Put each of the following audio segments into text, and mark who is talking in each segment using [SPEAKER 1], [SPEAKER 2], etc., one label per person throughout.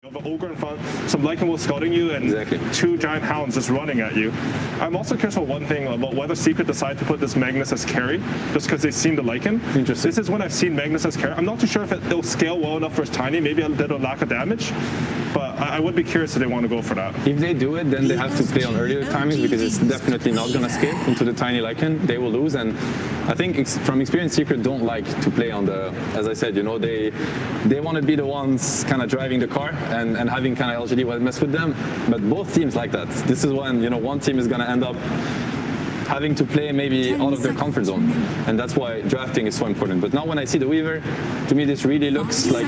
[SPEAKER 1] You have an ogre in front, some Lycan will scouting you, and two giant hounds just running at you. I'm also curious about one thing about whether Secret decide to put this Magnus as carry, just because they've seen the Lycan.
[SPEAKER 2] Interesting.
[SPEAKER 1] This is when I've seen Magnus as carry. I'm not too sure if it'll scale well enough versus Tiny, maybe a little lack of damage, but I would be curious if they want to go for that.
[SPEAKER 2] If they do it, then they have to play on earlier timings because it's definitely not going to scale into the Tiny Lycan. They will lose, and I think from experience, Secret don't like to play on the, as I said, you know, they want to be the ones kind of driving the car and having kind of LGD mess with them, but both teams like that. This is when, you know, one team is going to end up having to play maybe out of their comfort zone, and that's why drafting is so important. But now when I see the Weaver, to me this really looks like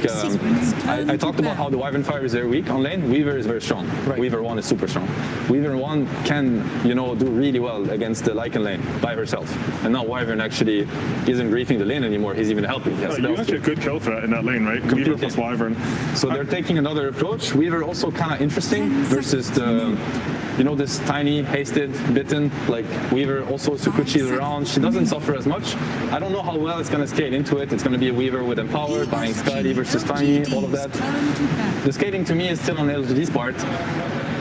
[SPEAKER 2] I talked about how the Wyvern Fire is very weak on lane. Weaver is very strong. Right. Weaver 1 is super strong. Weaver 1 can, you know, do really well against the Lycan lane by herself, and now Wyvern actually isn't griefing the lane anymore. He's even helping.
[SPEAKER 1] Yes, you actually a good kill threat in that lane, right?
[SPEAKER 2] Completely.
[SPEAKER 1] Weaver plus Wyvern.
[SPEAKER 2] So they're taking another approach. Weaver also kind of interesting versus the, you know, this tiny, hasted, bitten, like Weaver also Sukuchi's around. She doesn't suffer as much. I don't know how well it's going to scale into it. It's going to be a Weaver with Empower, buying Skyly versus Tiny, all of that. The scaling to me is still on LGD's part.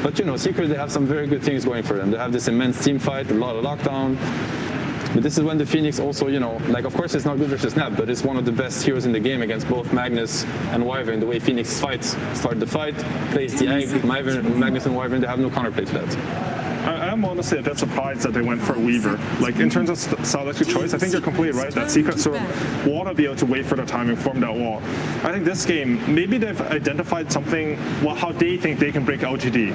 [SPEAKER 2] But, you know, Secret, they have some very good things going for them. They have this immense team fight, a lot of lockdown. But this is when the Phoenix also, you know, like, of course it's not good versus Snap, but it's one of the best heroes in the game against both Magnus and Wyvern. The way Phoenix fights, start the fight, plays the egg, Magnus and Wyvern, they have no counterplay to that.
[SPEAKER 1] I'm honestly a bit surprised that they went for a Weaver. Like, in terms of stylistic choice, I think you're completely right that Secret sort of want to be able to wait for their timing, form that wall. I think this game, maybe they've identified something, well, how they think they can break LGD.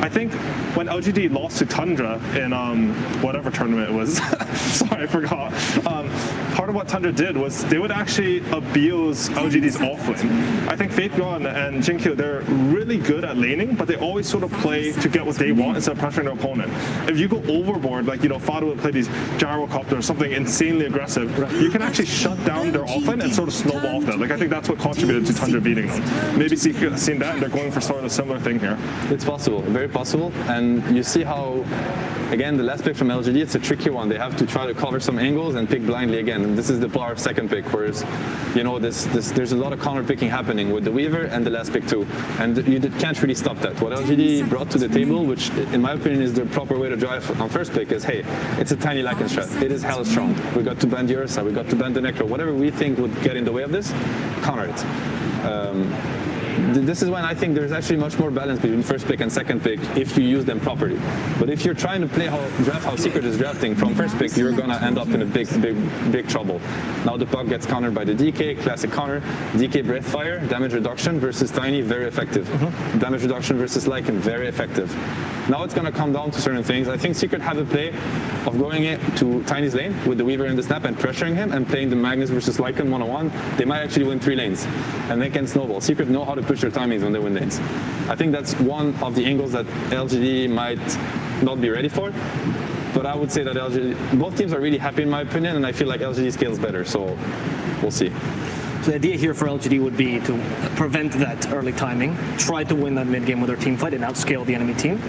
[SPEAKER 1] I think when LGD lost to Tundra in whatever tournament it was, sorry, I forgot. Part of what Tundra did was they would actually abuse LGD's offlane. I think Faithgon and Jinkyu, they're really good at laning, but they always sort of play to get what they want instead of pressuring their opponent. If you go overboard, like, you know, Fado would play these gyrocopters or something insanely aggressive, you can actually shut down their offlane and sort of snowball off that. Like, I think that's what contributed to Tundra beating them. Maybe Secret has seen that and they're going for sort of a similar thing here.
[SPEAKER 2] It's possible, very possible. And you see how, again, the last pick from LGD, it's a tricky one. They have to try to cover some angles and pick blindly again. And this is the power of second pick, whereas, you know, there's a lot of counter picking happening with the Weaver and the last pick too. And you can't really stop that. What LGD brought to the table, which in my opinion is the proper way to drive on first pick, is, hey, it's a tiny Lycan strat. It is hell strong. We got to bend the Ursa, we got to bend the Necro. Whatever we think would get in the way of this, counter it. This is when I think there's actually much more balance between first pick and second pick if you use them properly. But if you're trying to play draft how Secret is drafting from first pick, you're gonna end up in a big trouble. Now the puck gets countered by the DK, classic counter. DK Breathfire, damage reduction versus Tiny, very effective. Damage reduction versus Lycan, very effective. Now it's gonna come down to certain things. I think Secret have a play of going to Tiny's lane with the Weaver and the Snap and pressuring him and playing the Magnus versus Lycan one-on-one. They might actually win 3 lanes and they can snowball. Secret know how to push their timings when they win lanes. I think that's one of the angles that LGD might not be ready for. But I would say that both teams are really happy in my opinion, and I feel like LGD scales better, so we'll see.
[SPEAKER 3] So the idea here for LGD would be to prevent that early timing, try to win that mid game with their team fight and outscale the enemy team.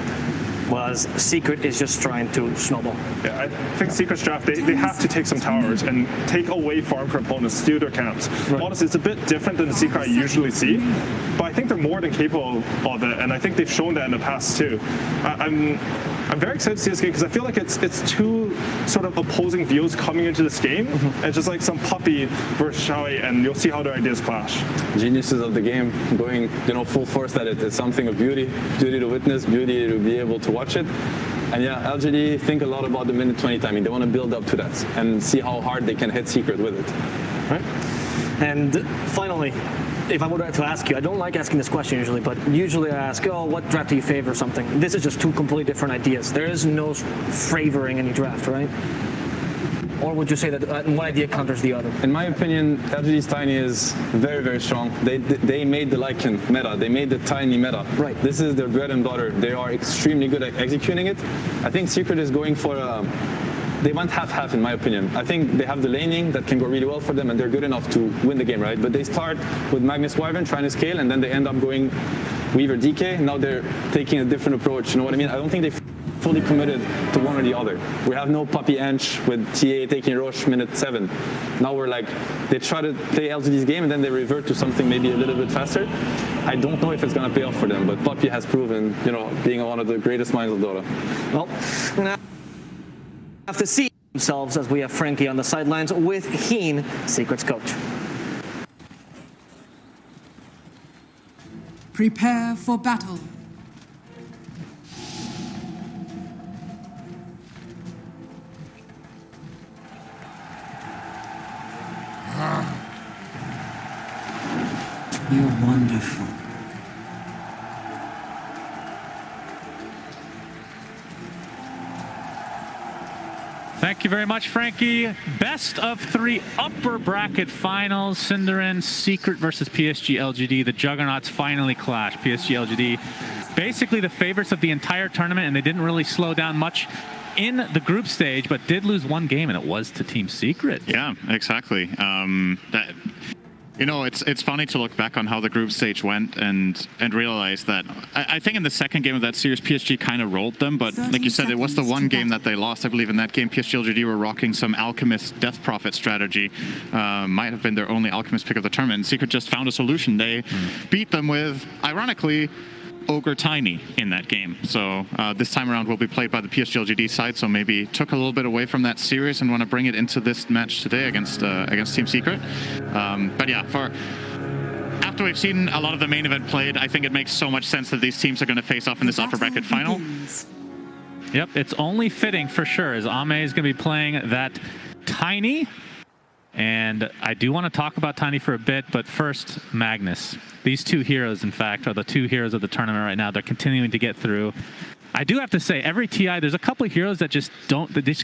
[SPEAKER 3] Was Secret is just trying to snowball.
[SPEAKER 1] Yeah, I think Secret's draft, they have to take some towers and take away farm for opponents, steal their camps. Right. Honestly, it's a bit different than the Secret I usually see, but I think they're more than capable of it, and I think they've shown that in the past too. I'm very excited to see this game because I feel like it's two sort of opposing views coming into this game. It's just like some puppy versus Shaoi, and you'll see how their ideas clash.
[SPEAKER 2] Geniuses of the game going, you know, full force at it. It's something of beauty to witness, beauty to be able to watch it. And yeah, LGD think a lot about the minute 20 timing. They want to build up to that and see how hard they can hit Secret with it.
[SPEAKER 3] Right. And finally, if I were to ask you, I don't like asking this question usually, but usually I ask, oh, what draft do you favor or something? This is just two completely different ideas. There is no favoring any draft, right? Or would you say that one idea counters the other?
[SPEAKER 2] In my opinion, LGD's Tiny is very, very strong. They made the Lycan meta. They made the Tiny meta.
[SPEAKER 3] Right.
[SPEAKER 2] This is their bread and butter. They are extremely good at executing it. I think Secret is going for they went half-half in my opinion. I think they have the laning that can go really well for them and they're good enough to win the game, right? But they start with Magnus Wyvern trying to scale and then they end up going Weaver DK. Now they're taking a different approach, you know what I mean? I don't think they fully committed to one or the other. We have no Puppy Ench with TA taking Roche minute 7. Now we're like, they try to play LGD's game and then they revert to something maybe a little bit faster. I don't know if it's going to pay off for them, but Puppy has proven, you know, being one of the greatest minds of DotA.
[SPEAKER 3] Well, we're going to have to see themselves as we have Frankie on the sidelines with Heen, Secret's coach.
[SPEAKER 4] Prepare for battle. You're wonderful.
[SPEAKER 5] Thank you very much, Frankie. Best of 3 upper bracket finals. Cinderin, Secret versus PSG.LGD. The Juggernauts finally clash. PSG.LGD, basically the favorites of the entire tournament, and they didn't really slow down much in the group stage, but did lose 1 game, and it was to Team Secret.
[SPEAKER 6] Yeah, exactly. You know, it's funny to look back on how the group stage went and realize that I think in the second game of that series, PSG kind of rolled them, but like you said, it was the one game that they lost. I believe in that game, PSG.LGD were rocking some Alchemist Death Prophet strategy. Might have been their only Alchemist pick of the tournament. And Secret just found a solution. They beat them with, ironically, Ogre Tiny in that game. So this time around will be played by the PSG.LGD side, so maybe took a little bit away from that series and want to bring it into this match today against Team Secret. But yeah, after we've seen a lot of the main event played, I think it makes so much sense that these teams are going to face off in this upper bracket final.
[SPEAKER 5] Yep, it's only fitting for sure, as Ame is going to be playing that Tiny. And I do want to talk about Tiny for a bit, but first, Magnus. These 2 heroes, in fact, are the 2 heroes of the tournament right now. They're continuing to get through. I do have to say, every TI, there's a couple of heroes that just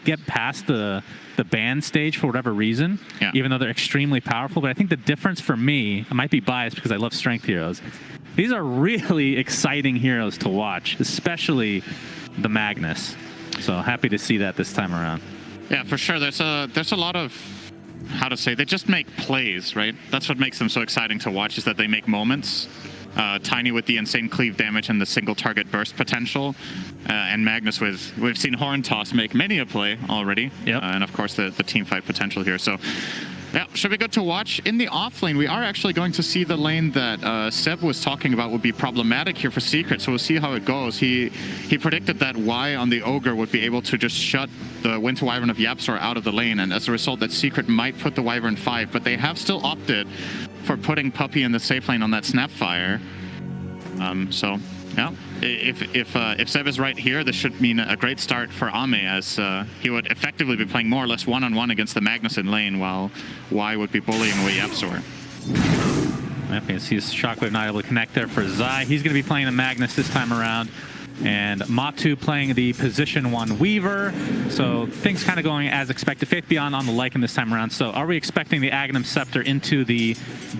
[SPEAKER 5] get past the ban stage for whatever reason, even though they're extremely powerful. But I think the difference for me, I might be biased because I love strength heroes. These are really exciting heroes to watch, especially the Magnus. So happy to see that this time around.
[SPEAKER 6] Yeah, for sure. There's a lot of, how to say, they just make plays, right? That's what makes them so exciting to watch, is that they make moments. Tiny with the insane cleave damage and the single target burst potential, and Magnus we've seen Horn Toss make many a play already, and of course the team fight potential here. So yeah, should be good to watch. In the off lane, we are actually going to see the lane that Seb was talking about would be problematic here for Secret, so we'll see how it goes. He predicted that Y on the Ogre would be able to just shut the Winter Wyvern of Yapzor out of the lane, and as a result that Secret might put the Wyvern 5, but they have still opted for putting Puppy in the safe lane on that Snapfire. So yeah, if Seb is right here, this should mean a great start for Ame, as he would effectively be playing more or less one-on-one against the Magnus in lane, while Y would be bullying away Yapzor.
[SPEAKER 5] Yep, you see Shockwave not able to connect there for Zai. He's going to be playing the Magnus this time around. And Matu playing the position 1 Weaver. So things kind of going as expected. Faith Beyond on the Lycan this time around. So are we expecting the Aghanim Scepter into the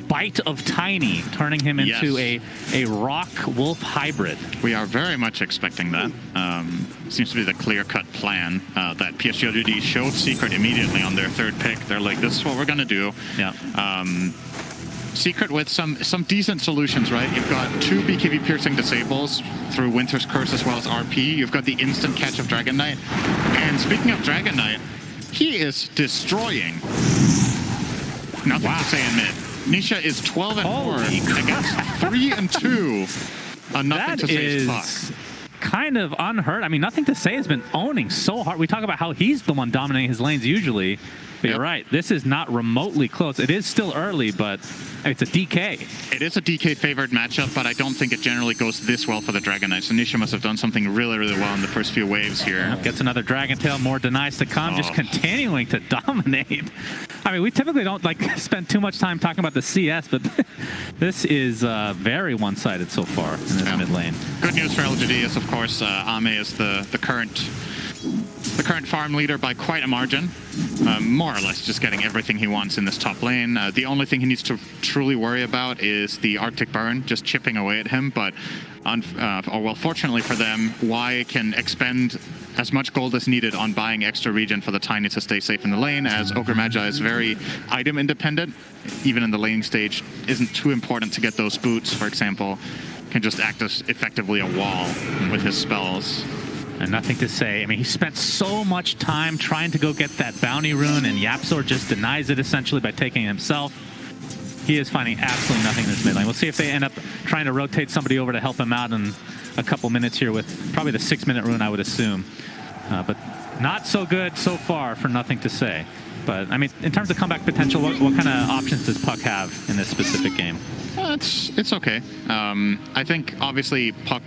[SPEAKER 5] bite of Tiny, turning him into a Rock Wolf hybrid?
[SPEAKER 6] We are very much expecting that. Seems to be the clear-cut plan that PSG.LGD showed Secret immediately on their 3rd pick. They're like, this is what we're going to do.
[SPEAKER 5] Yeah.
[SPEAKER 6] Secret with some decent solutions, right? You've got 2 BKB piercing disables through Winter's Curse as well as RP. You've got the instant catch of Dragon Knight. And speaking of Dragon Knight, he is destroying. Nothing to say in mid. Nisha is 12-4 against 3-2. Nothing to say is fuck.
[SPEAKER 5] Kind of unheard. I mean, Nothing to Say has been owning so hard. We talk about how he's the one dominating his lanes usually. But you're right. This is not remotely close. It is still early, but it's a DK.
[SPEAKER 6] It is a DK favored matchup, but I don't think it generally goes this well for the Dragon Knight. So Nisha must have done something really, really well in the first few waves here.
[SPEAKER 5] Gets another Dragon Tail, more denies to come, just continuing to dominate. I mean, we typically don't spend too much time talking about the CS, but this is very one-sided so far in this mid lane.
[SPEAKER 6] Good news for LGD is, of course, Ame is the current farm leader by quite a margin. More or less just getting everything he wants in this top lane. The only thing he needs to truly worry about is the Arctic Burn just chipping away at him, but fortunately for them, Y can expend as much gold as needed on buying extra regen for the Tiny to stay safe in the lane, as Ogre Magi is very item independent. Even in the laning stage, isn't too important to get those boots, for example. Can just act as effectively a wall with his spells.
[SPEAKER 5] And nothing to say. I mean, he spent so much time trying to go get that bounty rune, and Yapzor just denies it essentially by taking it himself. He is finding absolutely nothing in this mid lane. We'll see if they end up trying to rotate somebody over to help him out in a couple minutes here with probably the 6-minute rune, I would assume. But not so good so far for nothing to say. But, I mean, in terms of comeback potential, what kind of options does Puck have in this specific game?
[SPEAKER 6] It's okay. I think, obviously, Puck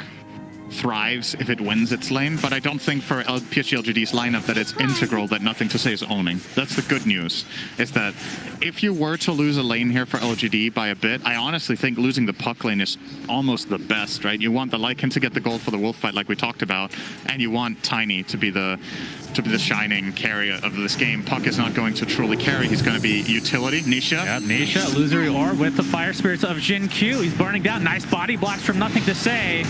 [SPEAKER 6] thrives if it wins its lane, but I don't think for PSG.LGD's lineup that it's integral that nothing to say is owning. That's the good news, is that if you were to lose a lane here for LGD by a bit, I honestly think losing the Puck lane is almost the best, right? You want the Lycan to get the gold for the wolf fight like we talked about, and you want Tiny to be the shining carry of this game. Puck is not going to truly carry. He's going to be utility. Nisha.
[SPEAKER 5] Yeah, Nisha, illusory orb with the fire spirits of Jin Q. He's burning down. Nice body blocks from nothing to say.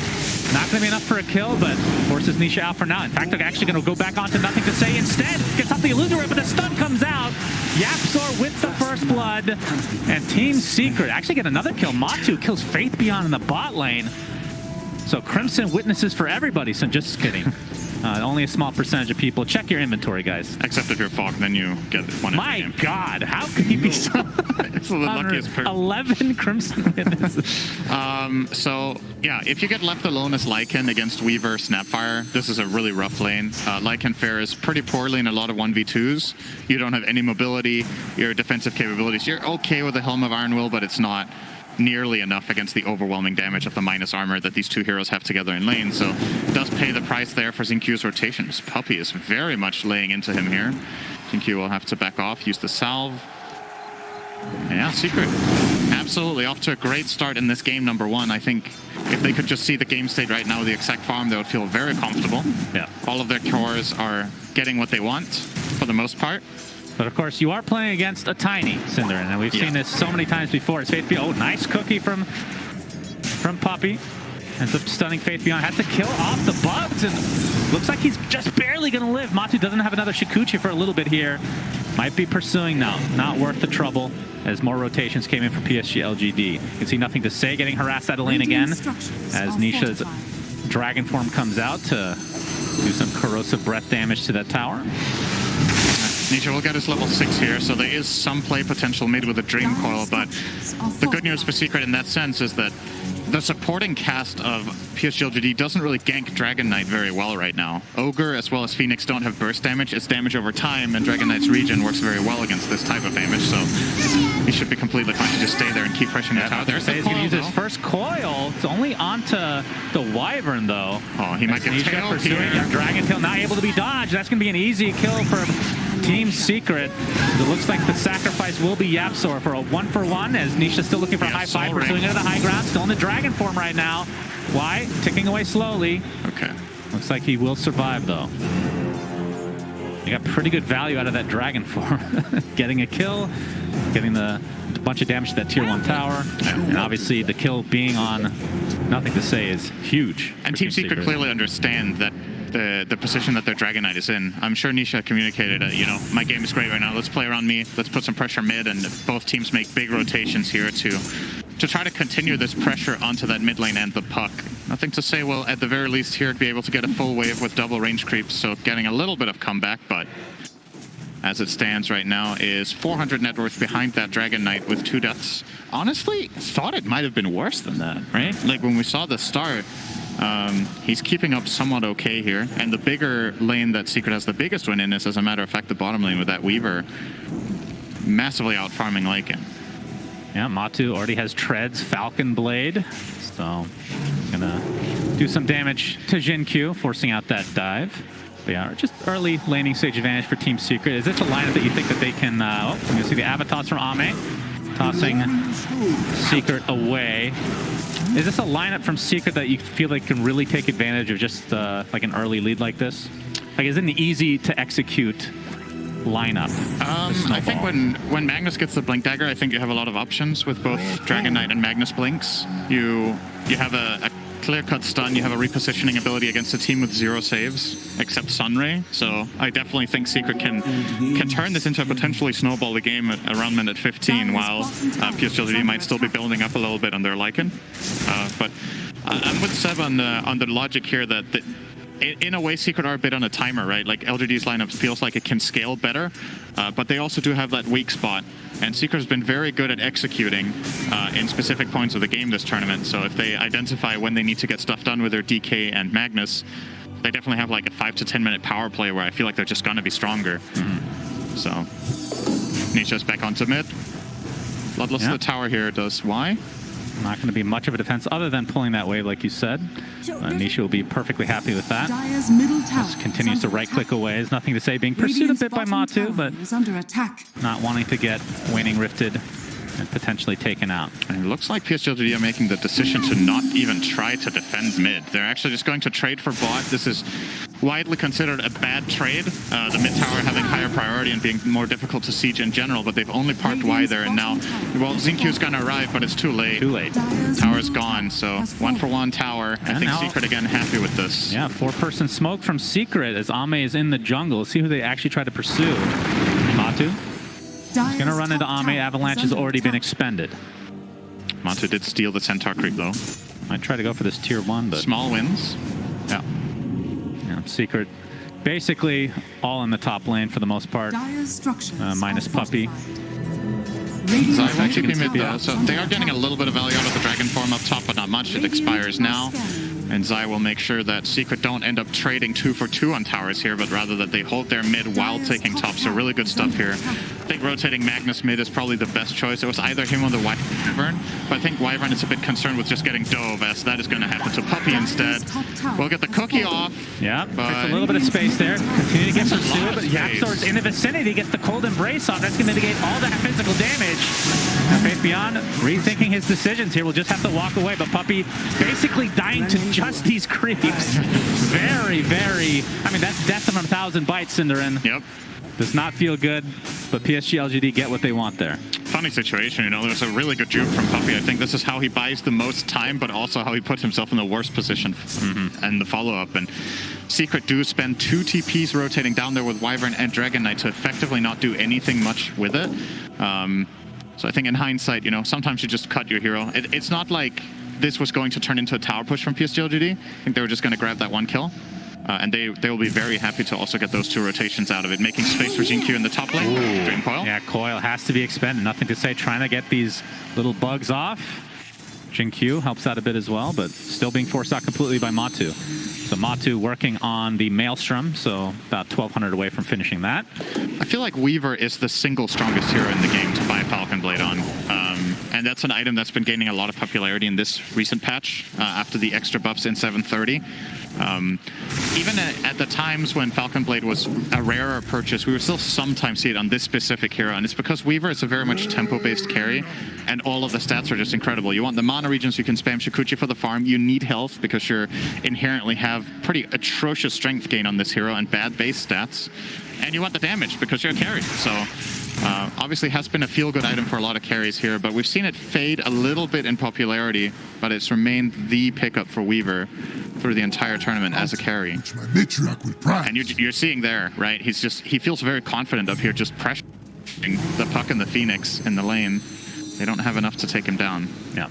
[SPEAKER 5] Not going to be enough for a kill, but forces Nisha out for now. In fact, they're actually going to go back onto nothing to say instead. Gets off the illusory orb, but the stun comes out. Yapzor with the first blood. And Team Secret actually get another kill. Matu kills Faith Beyond in the bot lane. So Crimson witnesses for everybody. So just kidding. Only a small percentage of people. Check your inventory, guys.
[SPEAKER 6] Except if you're Falk, then you get one.
[SPEAKER 5] My God, how could he be so...
[SPEAKER 6] It's the luckiest person.
[SPEAKER 5] 11 Crimson witnesses.
[SPEAKER 6] So, yeah, if you get left alone as Lycan against Weaver, Snapfire, this is a really rough lane. Lycan fares pretty poorly in a lot of 1v2s. You don't have any mobility, your defensive capabilities. You're okay with the Helm of Iron Will, but it's not nearly enough against the overwhelming damage of the minus armor that these two heroes have together in lane. So it does pay the price there for Xinq's rotation. This Puppy is very much laying into him here. Xinq will have to back off, use the salve. Yeah, Secret absolutely off to a great start in this game, number one. I think if they could just see the game state right now with the exact farm, they would feel very comfortable.
[SPEAKER 5] Yeah.
[SPEAKER 6] All of their cores are getting what they want for the most part.
[SPEAKER 5] But of course, you are playing against a Tiny Cinderin, and we've seen this so many times before. It's Faith Beyond. Oh, nice cookie from Puppy. Ends up stunning Faith Beyond. Has to kill off the bugs, and looks like he's just barely going to live. Matu doesn't have another Shikuchi for a little bit here. Might be pursuing now. Not worth the trouble, as more rotations came in for PSG.LGD. You can see nothing to say, getting harassed out of lane again, as Nisha's Dragon Form comes out to do some corrosive breath damage to that tower.
[SPEAKER 6] Nisha will get his level 6 here, so there is some play potential mid with a Dream Coil, but the good news for Secret in that sense is that the supporting cast of PSG.LGD doesn't really gank Dragon Knight very well right now. Ogre as well as Phoenix don't have burst damage. It's damage over time, and Dragon Knight's regen works very well against this type of damage, so he should be completely fine to just stay there and keep pressuring the tower. There's
[SPEAKER 5] He's going to use his first coil. It's only onto the Wyvern, though.
[SPEAKER 6] Oh, he might get tailed
[SPEAKER 5] pursuing
[SPEAKER 6] here.
[SPEAKER 5] Yeah, Dragon Tail not able to be dodged. That's going to be an easy kill for Team Secret. It looks like the sacrifice will be Yapzor for a 1-for-1, as Nisha's still looking for a high five, pursuing it to the high ground. Still in the Dragon Form right now. Why? Ticking away slowly.
[SPEAKER 6] Okay.
[SPEAKER 5] Looks like he will survive, though. You got pretty good value out of that Dragon Form. Getting a kill, getting a bunch of damage to that tier 1 tower, and obviously the kill being on nothing to say is huge.
[SPEAKER 6] And Team Secret clearly understand that the position that their Dragon Knight is in. I'm sure Nisha communicated, you know, my game is great right now. Let's play around me. Let's put some pressure mid, and both teams make big rotations here to try to continue this pressure onto that mid lane and the Puck. Nothing to say, well, at the very least here, be able to get a full wave with double range creeps, so getting a little bit of comeback, but as it stands right now is 400 net worth behind that Dragon Knight with 2 deaths. Honestly, thought it might have been worse than that, right? Like when we saw the start, he's keeping up somewhat okay here, and the bigger lane that Secret has the biggest win in is, as a matter of fact, the bottom lane with that Weaver massively out farming Lycan.
[SPEAKER 5] Yeah, Matu already has Treads, Falcon Blade, so gonna do some damage to Jin Q, forcing out that dive. But yeah, just early laning stage advantage for Team Secret. Is this a lineup that you think that they can, oh, we're gonna see the Avatars from Ame, tossing Secret away. Is this a lineup from Secret that you feel like can really take advantage of just like an early lead like this? Like, is it an easy to execute lineup?
[SPEAKER 6] I think when Magnus gets the Blink Dagger, I think you have a lot of options with both Dragon Knight and Magnus Blinks. You have a clear-cut stun, you have a repositioning ability against a team with 0 saves, except Sunray. So I definitely think Secret can turn this into a potentially snowball game at around minute 15, while PSG.LGD might still be building up a little bit on their Lycan. But I'm with Seb on the logic here that in a way, Secret are a bit on a timer, right? Like LGD's lineup feels like it can scale better, but they also do have that weak spot. And Secret has been very good at executing in specific points of the game this tournament. So if they identify when they need to get stuff done with their DK and Magnus, they definitely have like a 5 to 10 minute power play where I feel like they're just going to be stronger. So Nisha's back onto mid. Bloodless to the tower here does Y.
[SPEAKER 5] Not going to be much of a defense other than pulling that wave, like you said. Nisha will be perfectly happy with that.
[SPEAKER 4] Dire's middle tower
[SPEAKER 5] Just continues to right click
[SPEAKER 4] attack.
[SPEAKER 5] away. There's nothing to say. Being pursued a
[SPEAKER 4] Radiant's
[SPEAKER 5] bit by
[SPEAKER 4] bottom
[SPEAKER 5] Matu,
[SPEAKER 4] tower
[SPEAKER 5] but
[SPEAKER 4] is under attack.
[SPEAKER 5] not wanting to get Waning Rifted and potentially taken out.
[SPEAKER 6] And it looks like PSG.LGD are making the decision to not even try to defend mid. They're actually just going to trade for bot. This is widely considered a bad trade. The mid tower having higher priority and being more difficult to siege in general, but they've only parked Y there, and now, well, Xinq's gonna arrive, but it's too late.
[SPEAKER 5] Too late.
[SPEAKER 6] Tower's gone, so 1-for-1 tower. I think
[SPEAKER 5] now-
[SPEAKER 6] Secret again happy with this.
[SPEAKER 5] Yeah, 4-person smoke from Secret as Ame is in the jungle. See who they actually try to pursue. Matu.
[SPEAKER 4] He's
[SPEAKER 5] Gonna run into Ame. Avalanche has already been expended.
[SPEAKER 6] Matu did steal the Centaur creep though.
[SPEAKER 5] Might try to go for this tier 1, but
[SPEAKER 6] Small wins. Yeah.
[SPEAKER 5] yeah, Secret basically all in the top lane for the most part.
[SPEAKER 4] Dire's structures
[SPEAKER 5] minus
[SPEAKER 4] are
[SPEAKER 5] Puppy.
[SPEAKER 4] fortified.
[SPEAKER 6] Zai will keep
[SPEAKER 4] Radiant's
[SPEAKER 6] mid though,
[SPEAKER 4] tower
[SPEAKER 6] so
[SPEAKER 4] is under
[SPEAKER 6] they are getting a
[SPEAKER 4] attack.
[SPEAKER 6] little bit of value out of the Dragon form up top, but not much. It expires now. And Zai will make sure that Secret don't end up trading 2 for 2 on towers here, but rather that they hold their mid while taking top. So really good stuff here. I think rotating Magnus mid is probably the best choice. It was either him or the Wyvern, but I think Wyvern is a bit concerned with just getting dove, as that is going to happen to Puppy instead. We'll get the cookie off.
[SPEAKER 5] Yeah,
[SPEAKER 6] But-
[SPEAKER 5] there's a little bit of space there. Continue to get
[SPEAKER 6] That's a lot
[SPEAKER 5] pursued,
[SPEAKER 6] of
[SPEAKER 5] but
[SPEAKER 6] space.
[SPEAKER 5] Yapzor's in the vicinity, gets the cold embrace off. That's going to mitigate all that physical damage. Now Faith Beyond rethinking his decisions here. We'll just have to walk away, but Puppy basically dying to just these creeps. Very, very... I mean, that's death from 1,000 bites, Cinderin.
[SPEAKER 6] Yep.
[SPEAKER 5] Does not feel good, but PSG.LGD get what they want there.
[SPEAKER 6] Funny situation, you know, there was a really good juke from Puppy. I think this is how he buys the most time, but also how he puts himself in the worst position and the follow-up. And Secret do spend 2 TPs rotating down there with Wyvern and Dragon Knight to effectively not do anything much with it. So I think in hindsight, you know, sometimes you just cut your hero. It's not like this was going to turn into a tower push from PSG.LGD. I think they were just going to grab that 1 kill. And they will be very happy to also get those 2 rotations out of it, making space for Xinq in the top lane. Dream Coil.
[SPEAKER 5] Yeah, Coil has to be expended. Nothing to say. Trying to get these little bugs off. Jin helps out a bit as well, but still being forced out completely by Matu. So Matu working on the Maelstrom, so about 1,200 away from finishing that.
[SPEAKER 6] I feel like Weaver is the single strongest hero in the game to buy Falcon Blade on. And that's an item that's been gaining a lot of popularity in this recent patch after the extra buffs in 730. Even at the times when Falcon Blade was a rarer purchase, we would still sometimes see it on this specific hero, and it's because Weaver is a very much tempo-based carry, and all of the stats are just incredible. You want the mana regions, you can spam Shikuchi for the farm. You need health because you inherently have pretty atrocious strength gain on this hero and bad base stats, and you want the damage because you're a carry. So obviously has been a feel-good item for a lot of carries here, but we've seen it fade a little bit in popularity, but it's remained the pickup for Weaver through the entire tournament as a carry. And you're seeing there, right? He feels very confident up here, just pressuring the puck and the Phoenix in the lane. They don't have enough to take him down.
[SPEAKER 5] Yeah.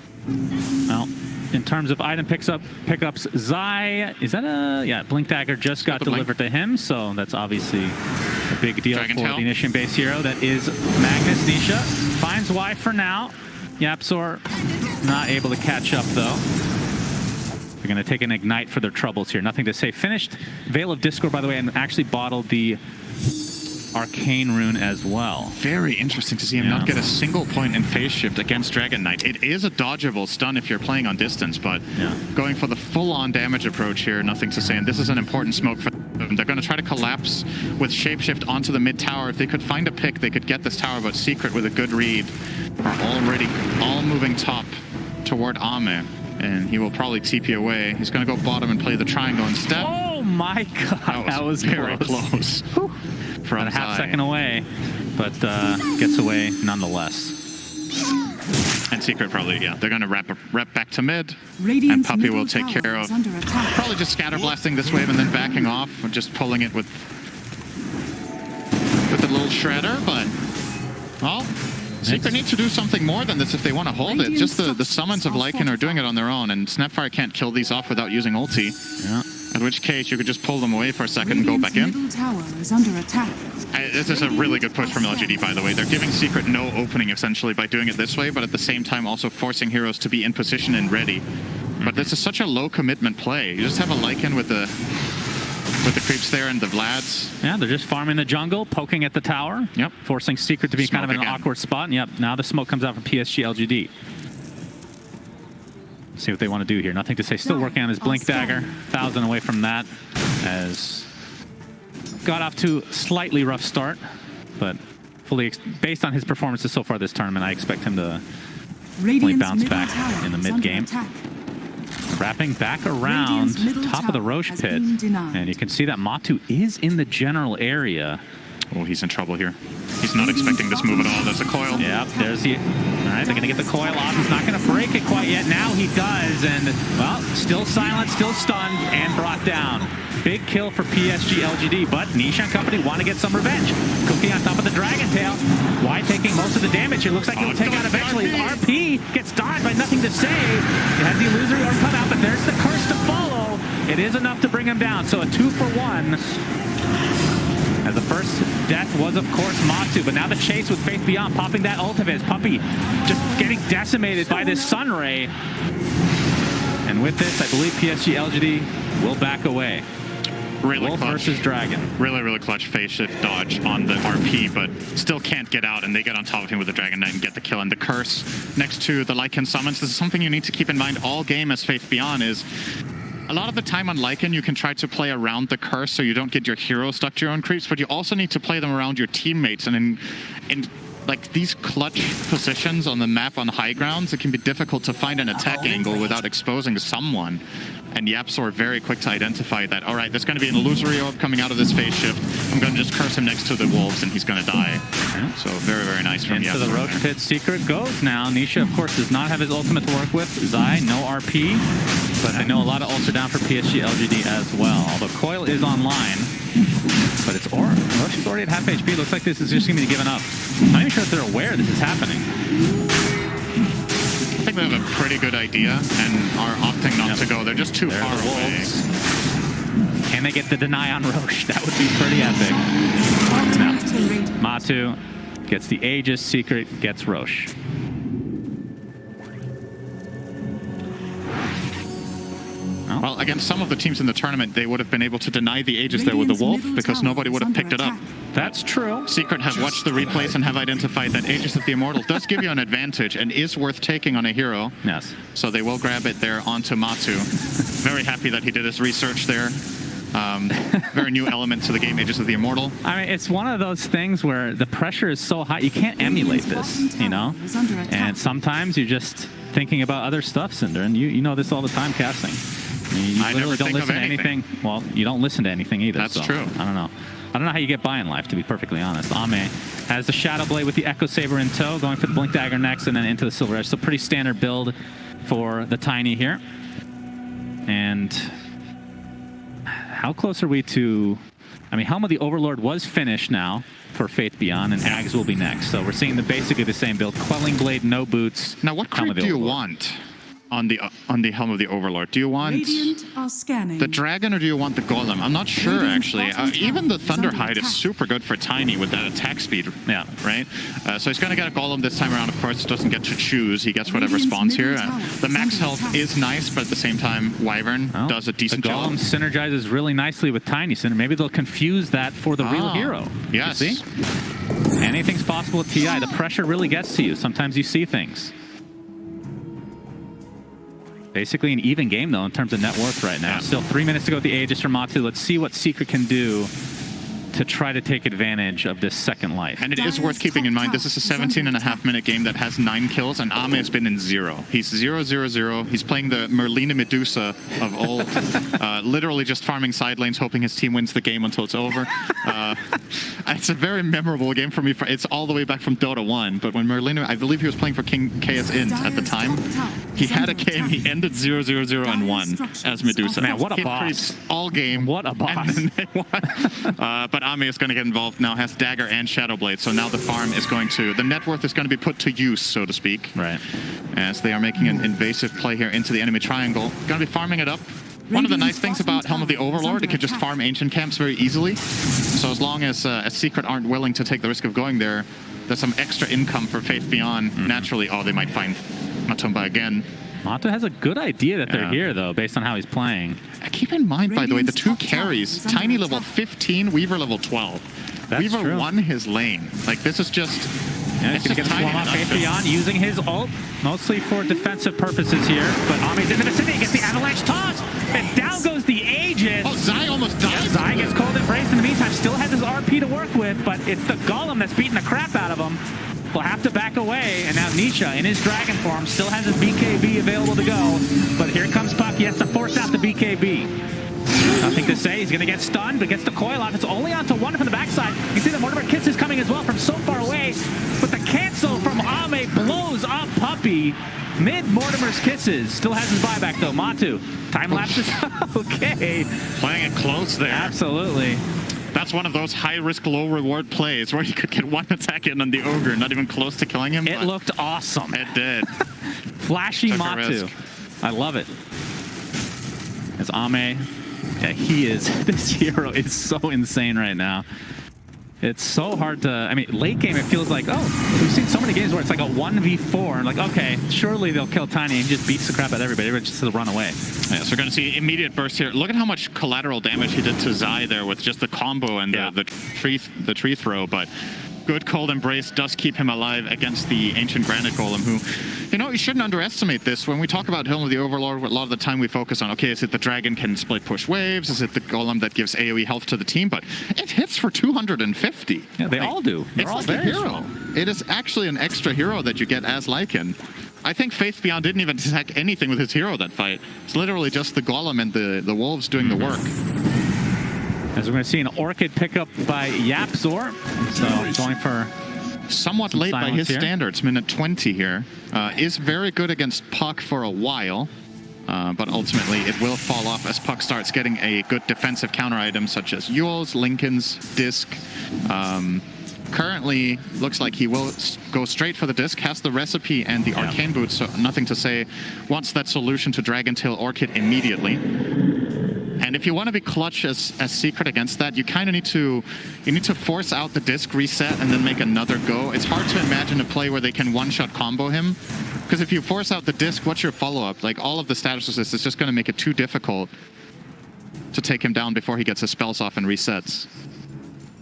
[SPEAKER 5] Well, in terms of item pickups, Zai, is that yeah, Blink Dagger just got delivered to him, so that's obviously a big deal
[SPEAKER 6] Dragon
[SPEAKER 5] for
[SPEAKER 6] Tail.
[SPEAKER 5] the Initian base hero. That is Magnus. Nisha finds Y for now. Yapzor not able to catch up though. They're going to take an Ignite for their troubles here. Nothing to say. Finished Veil of Discord, by the way, and actually bottled the Arcane Rune as well.
[SPEAKER 6] Very interesting to see him not get a single point in phase shift against Dragon Knight. It is a dodgeable stun if you're playing on distance, but going for the full-on damage approach here, nothing to say. And this is an important smoke for them. They're going to try to collapse with Shapeshift onto the mid tower. If they could find a pick, they could get this tower, but Secret with a good read are already all moving top toward Ame. And he will probably TP away. He's going to go bottom and play the triangle instead.
[SPEAKER 5] Oh my god, that was
[SPEAKER 6] very close.
[SPEAKER 5] About a half second away, but gets away nonetheless.
[SPEAKER 6] And Secret probably, they're going to rep back to mid.
[SPEAKER 4] Radiant's
[SPEAKER 6] And Puppy
[SPEAKER 4] middle
[SPEAKER 6] will take
[SPEAKER 4] tower
[SPEAKER 6] care
[SPEAKER 4] is
[SPEAKER 6] of
[SPEAKER 4] under attack.
[SPEAKER 6] probably just scatter blasting this wave and then backing off, or just pulling it with a little shredder, but well, Secret needs to do something more than this if they want to hold it. Just the summons of Lycan are doing it on their own, and Snapfire can't kill these off without using ulti.
[SPEAKER 5] Yeah.
[SPEAKER 6] At which case, you could just pull them away for a second and go back in.
[SPEAKER 4] Middle tower is under attack.
[SPEAKER 6] This is a really good push from LGD, by the way. They're giving Secret no opening, essentially, by doing it this way, but at the same time also forcing heroes to be in position and ready. But this is such a low commitment play. You just have a Lycan with the creeps there and the Vlads.
[SPEAKER 5] Yeah, they're just farming the jungle, poking at the tower.
[SPEAKER 6] Yep.
[SPEAKER 5] Forcing Secret to be kind of in an awkward spot. And yep, now the smoke comes out from PSG.LGD. See what they want to do here. Nothing to say. Still working on his Blink Dagger. 1,000 away from that. As got off to a slightly rough start, but fully based on his performances so far this tournament, I expect him to bounce back in the mid game. Wrapping back around top of the Roche pit, and you can see that Matu is in the general area.
[SPEAKER 6] Oh, he's in trouble here. He's not expecting this move at all. There's a coil.
[SPEAKER 5] Yep, there's the... All right, they're going to get the coil off. He's not going to break it quite yet. Now he does, and, well, still silent, still stunned, and brought down. Big kill for PSG.LGD, but Nisha and company want to get some revenge. Cookie on top of the Dragon Tail. Y taking most of the damage. It looks like he'll take out eventually. RP gets dodged by nothing to say. He has the illusory orb come out, but there's the curse to follow. It is enough to bring him down, so a 2-for-1. As the first death was, of course, Matu, but now the chase with Faith Beyond, popping that ult of his. Puppey just getting decimated by this Sunray. And with this, I believe PSG.LGD will back away.
[SPEAKER 6] Really
[SPEAKER 5] Wolf
[SPEAKER 6] clutch.
[SPEAKER 5] versus Dragon.
[SPEAKER 6] Really clutch phase shift dodge on the RP, but still can't get out, and they get on top of him with the Dragon Knight and get the kill. And the curse next to the Lycan summons. This is something you need to keep in mind all game as Faith Beyond is... A lot of the time on Lycan, you can try to play around the curse so you don't get your hero stuck to your own creeps, but you also need to play them around your teammates. And in like these clutch positions on the map on high grounds, it can be difficult to find an attack angle without exposing someone. And YapzOr very quick to identify that, all right, there's going to be an illusory orb coming out of this phase shift. I'm going to just curse him next to the wolves and he's going to die. So very nice from YapzOr.
[SPEAKER 5] Into the Roach Pit. Secret goes now. Nisha, of course, does not have his ultimate to work with. Zai, no RP. But I know a lot of ults are down for PSG.LGD as well. Although Coil is online. But it's Aura. Roche is already at half HP. Looks like this is just going to be given up. I'm not even sure if they're aware this is happening.
[SPEAKER 6] I think they have a pretty good idea and are opting not to go. They're just too far away.
[SPEAKER 5] Can they get the deny on Roche? That would be pretty epic. No. Matu gets the Aegis, Secret gets Roche.
[SPEAKER 6] Well, against some of the teams in the tournament, they would have been able to deny the Aegis there with the Wolf because nobody would have picked it up.
[SPEAKER 5] That's true.
[SPEAKER 6] Secret have watched the replays and have identified that Aegis of the Immortal does give you an advantage and is worth taking on a hero.
[SPEAKER 5] Yes.
[SPEAKER 6] So they will grab it there onto Matu. Very happy that he did his research there. Very new element to the game, Aegis of the Immortal.
[SPEAKER 5] I mean, it's one of those things where the pressure is so high, you can't emulate this, you know? And sometimes you're just thinking about other stuff, Cinder, and you know this all the time casting. I
[SPEAKER 6] never
[SPEAKER 5] don't listen to anything. Well, you don't listen to anything either.
[SPEAKER 6] That's
[SPEAKER 5] so
[SPEAKER 6] true.
[SPEAKER 5] I don't know. I don't know how you get by in life, to be perfectly honest. Ame has the Shadow Blade with the Echo Saber in tow, going for the Blink Dagger next, and then into the Silver Edge. So pretty standard build for the Tiny here. And how close are we to... I mean, Helm of the Overlord was finished now for Faith Beyond, and Ags will be next. So we're seeing basically the same build. Quelling Blade, no boots.
[SPEAKER 6] Now, what creep do you want on the Helm of the Overlord? Do you want the Dragon or do you want the Golem? I'm not sure, actually. Even the Thunderhide is super good for Tiny with that attack speed. Yeah, right? So he's going to get a Golem this time around. Of course, doesn't get to choose. He gets whatever spawns here. The max health is nice, but at the same time, Wyvern does a decent job.
[SPEAKER 5] The Golem synergizes really nicely with Tiny Cinder. Maybe they'll confuse that for the real hero.
[SPEAKER 6] Yes.
[SPEAKER 5] You see? Anything's possible with TI. The pressure really gets to you. Sometimes you see things. Basically an even game, though, in terms of net worth right now. Still 3 minutes to go with the Aegis from Matu. Let's see what Secret can do to try to take advantage of this second life.
[SPEAKER 6] And it is worth keeping in mind, this is a 17.5-minute game that has 9 kills, and Ame has been in 0. He's 0-0-0. He's playing the Merlina Medusa of old, literally just farming side lanes, hoping his team wins the game until it's over. It's a very memorable game for me. It's all the way back from Dota 1, but when Merlina, I believe he was playing for King KS Int at the time, he had a game, he ended 0-0-0 and won as Medusa.
[SPEAKER 5] Man, what a boss.
[SPEAKER 6] All game.
[SPEAKER 5] What a boss.
[SPEAKER 6] But Ame is going to get involved now, has Dagger and Shadow Blade, so now the farm is going to, the net worth is going to be put to use, so to speak.
[SPEAKER 5] Right.
[SPEAKER 6] As they are making an invasive play here into the enemy triangle. Going to be farming it up. One of the nice things about Helm of the Overlord, it could just farm ancient camps very easily. So as long as Secret aren't willing to take the risk of going there, there's some extra income for Faith Beyond. Naturally, they might find Matumba again.
[SPEAKER 5] Matu has a good idea that they're here, though, based on how he's playing.
[SPEAKER 6] Keep in mind, by the way, the two carries, Tiny level 15, Weaver level 12.
[SPEAKER 5] That's
[SPEAKER 6] Weaver
[SPEAKER 5] true.
[SPEAKER 6] won his lane. Like, this is just...
[SPEAKER 5] Yeah, he's going to get a swarm on Faith Beyond, using his ult, mostly for defensive purposes here. But Ame's in the vicinity, gets the avalanche toss, and down goes the Aegis.
[SPEAKER 6] Oh, Zai almost died.
[SPEAKER 5] Yeah, Zai gets cold embraced in the meantime, still has his RP to work with, but it's the Golem that's beating the crap out of him. Will have to back away, and now Nisha in his dragon form still has his BKB available to go, but here comes Puck. He has to force out the BKB. Nothing to say. He's going to get stunned, but gets the coil off. It's only onto one from the backside. You can see the Mortimer Kiss is coming as well from so far away, but the cancel from Ame blows up Puppy. Mid Mortimer's Kisses. Still has his buyback though. Matu. Time lapses. Okay.
[SPEAKER 6] Playing it close there.
[SPEAKER 5] Absolutely.
[SPEAKER 6] That's one of those high-risk, low-reward plays where you could get one attack in on the Ogre, not even close to killing him.
[SPEAKER 5] It looked awesome.
[SPEAKER 6] It did.
[SPEAKER 5] Flashy
[SPEAKER 6] Took a
[SPEAKER 5] Matu.
[SPEAKER 6] risk.
[SPEAKER 5] I love it. It's Ame. Yeah, he is. This hero is so insane right now. It's so hard to... I mean, late game, it feels like, oh, we've seen so many games where it's like a 1v4. And like, okay, surely they'll kill Tiny and he just beats the crap out of everybody. Everybody just to run away.
[SPEAKER 6] Yeah, so we're going to see immediate burst here. Look at how much collateral damage he did to Zai there with just the combo and the tree throw. But good cold embrace does keep him alive against the ancient granite golem, who, you know, you shouldn't underestimate this. When we talk about Helm of the Overlord, a lot of the time we focus on, okay, is it the dragon can split push waves? Is it the golem that gives AoE health to the team? But it hits for 250.
[SPEAKER 5] Yeah, they all do. They're
[SPEAKER 6] It's
[SPEAKER 5] all
[SPEAKER 6] like a
[SPEAKER 5] very
[SPEAKER 6] hero.
[SPEAKER 5] strong.
[SPEAKER 6] It is actually an extra hero that you get as Lycan. I think Faith Beyond didn't even attack anything with his hero that fight. It's literally just the golem and the wolves doing the work.
[SPEAKER 5] As we're going to see an Orchid pickup by Yapzor. So going for...
[SPEAKER 6] Somewhat late by his
[SPEAKER 5] here.
[SPEAKER 6] standards, minute 20 here. Is very good against Puck for a while, but ultimately it will fall off as Puck starts getting a good defensive counter item such as Yule's, Lincoln's, Disc. Currently, looks like he will go straight for the Disc, has the recipe and the Arcane Boot, so nothing to say. Wants that solution to Dragon Tail Orchid immediately. And if you want to be clutch as Secret against that, you kind of need to force out the Disc reset and then make another go. It's hard to imagine a play where they can one-shot combo him, because if you force out the Disc, what's your follow-up? Like, all of the status resist is just going to make it too difficult to take him down before he gets his spells off and resets.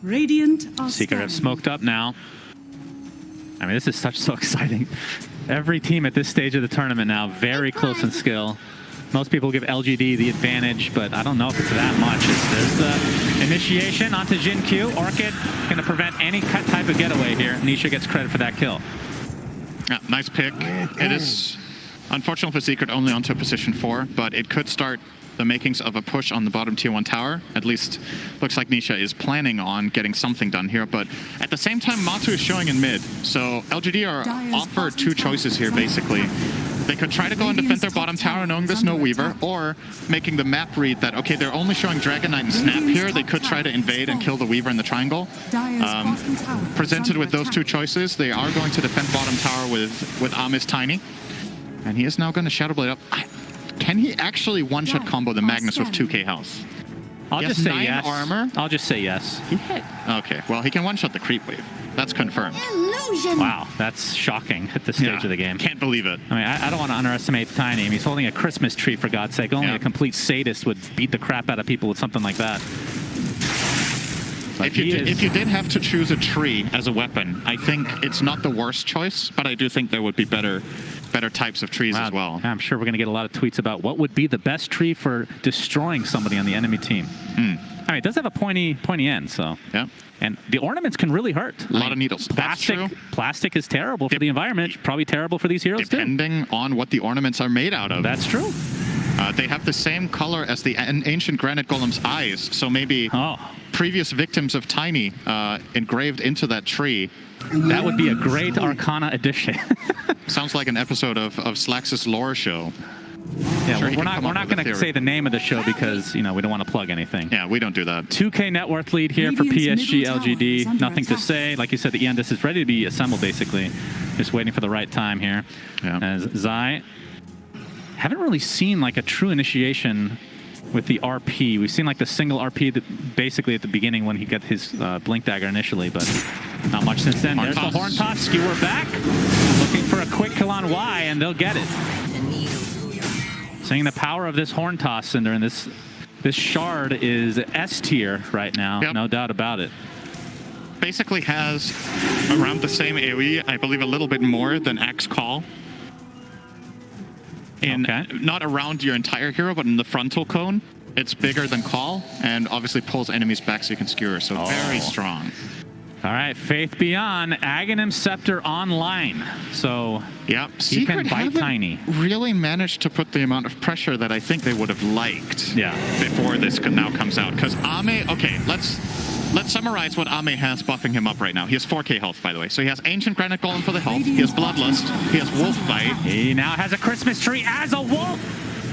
[SPEAKER 4] Radiant are
[SPEAKER 5] Secret have
[SPEAKER 4] scanning.
[SPEAKER 5] smoked up now. I mean, this is so exciting. Every team at this stage of the tournament now, very close in skill. Most people give LGD the advantage, but I don't know if it's that much. There's the initiation onto Jin Q. Orchid going to prevent any cut type of getaway here. Nisha gets credit for that kill.
[SPEAKER 6] Yeah, nice pick. It is unfortunate for Secret only onto position 4, but it could start the makings of a push on the bottom tier 1 tower. At least looks like Nisha is planning on getting something done here, but at the same time Matu is showing in mid. So LGD are offered two choices here basically. They could try to go and defend their bottom tower knowing there's no Weaver, or making the map read that, okay, they're only showing Dragon Knight and Snap here. They could try to invade and kill the Weaver in the triangle. Presented with those two choices, they are going to defend bottom tower with Ame's Tiny. And he is now going to Shadow Blade up. Can he actually one-shot combo the Magnus with 2k health?
[SPEAKER 5] I'll
[SPEAKER 6] He has
[SPEAKER 5] just say
[SPEAKER 6] 9
[SPEAKER 5] yes.
[SPEAKER 6] armor.
[SPEAKER 5] I'll just say yes.
[SPEAKER 6] He hit. Okay, well, he can one-shot the creep wave. That's confirmed.
[SPEAKER 5] Wow, that's shocking at this stage of the game.
[SPEAKER 6] Can't believe it.
[SPEAKER 5] I mean, I don't want to underestimate Tiny. I mean, he's holding a Christmas tree, for God's sake. Only
[SPEAKER 6] Yeah.
[SPEAKER 5] a complete sadist would beat the crap out of people with something like that. But
[SPEAKER 6] If you did have to choose a tree as a weapon, I think it's not the worst choice, but I do think there would be better types of trees as well.
[SPEAKER 5] I'm sure we're going to get a lot of tweets about what would be the best tree for destroying somebody on the enemy team. I mean, it does have a pointy end, so.
[SPEAKER 6] Yeah.
[SPEAKER 5] And the ornaments can really hurt.
[SPEAKER 6] A lot of needles. That's true.
[SPEAKER 5] Plastic is terrible for the environment. Probably terrible for these heroes, too.
[SPEAKER 6] Depending on what the ornaments are made out of.
[SPEAKER 5] That's true.
[SPEAKER 6] They have the same color as the ancient granite golem's eyes, so maybe previous victims of Tiny engraved into that tree.
[SPEAKER 5] That would be a great Arcana addition.
[SPEAKER 6] Sounds like an episode of Slax's lore show.
[SPEAKER 5] Yeah,
[SPEAKER 6] Sure,
[SPEAKER 5] we're not going to say the name of the show because, you know, we don't want to plug anything.
[SPEAKER 6] Yeah, we don't do that.
[SPEAKER 5] 2K net worth lead here for
[SPEAKER 4] Radiant's middle tower is
[SPEAKER 5] PSG.LGD.
[SPEAKER 4] under
[SPEAKER 5] Nothing to
[SPEAKER 4] attack.
[SPEAKER 5] say. Like you said, the Iandis is ready to be assembled, basically. Just waiting for the right time here.
[SPEAKER 6] Yeah.
[SPEAKER 5] As Zai, haven't really seen like a true initiation with the RP. We've seen like the single RP basically at the beginning when he got his Blink Dagger initially, but not much since then. There's the Horn Toss, Skewer back. Looking for a quick kill on Y, and they'll get it. Seeing the power of this Horn Toss, Cinder, and this Shard is S tier right now, no doubt about it.
[SPEAKER 6] Basically has around the same AoE, I believe a little bit more than Axe Call. Not around your entire hero, but in the frontal cone. It's bigger than Call, and obviously pulls enemies back so you can skewer, so very strong.
[SPEAKER 5] All right, Faith Beyond, Aghanim Scepter online. So he can bite Tiny.
[SPEAKER 6] Really managed to put the amount of pressure that I think they would have liked before this now comes out. Because Ame, okay, let's summarize what Ame has buffing him up right now. He has 4k health, by the way. So he has Ancient Granite Golem for the health. He has Bloodlust. He has Wolf Bite.
[SPEAKER 5] He now has a Christmas tree as a wolf.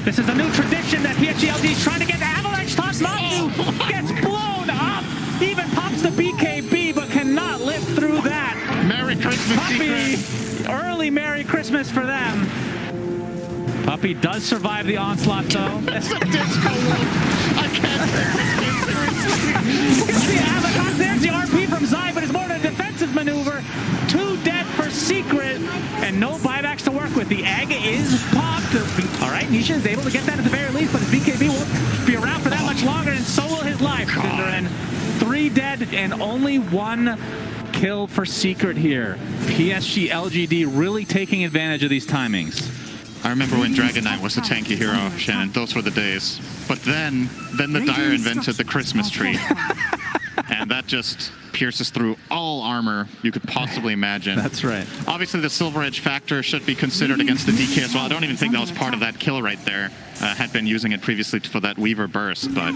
[SPEAKER 5] This is a new tradition that PSG.LGD is trying to get the Avalanche Toss. Matu gets blown up. Even pops the BKB, but cannot live through that.
[SPEAKER 6] Merry Christmas,
[SPEAKER 5] Puppey,
[SPEAKER 6] Secret.
[SPEAKER 5] early Merry Christmas for them. Puppey does survive the onslaught, though.
[SPEAKER 6] It's a disco wolf. I can't
[SPEAKER 5] There's the RP from Zai, but it's more than a defensive maneuver. 2 dead for Secret, and no buybacks to work with. The egg is popped. All right, Nisha is able to get that at the very least, but his BKB won't be around for that much longer, and so will his life. 3 dead and only 1 kill for Secret here. PSG.LGD really taking advantage of these timings.
[SPEAKER 6] I remember when Dragon Knight was a tanky hero, Shannon. Those were the days. But then the Dire invented the Christmas tree. And that just pierces through all armor you could possibly imagine.
[SPEAKER 5] That's right.
[SPEAKER 6] Obviously, the Silver Edge factor should be considered against the DK as well. I don't even think that was part of that kill right there. Had been using it previously for that Weaver burst, but...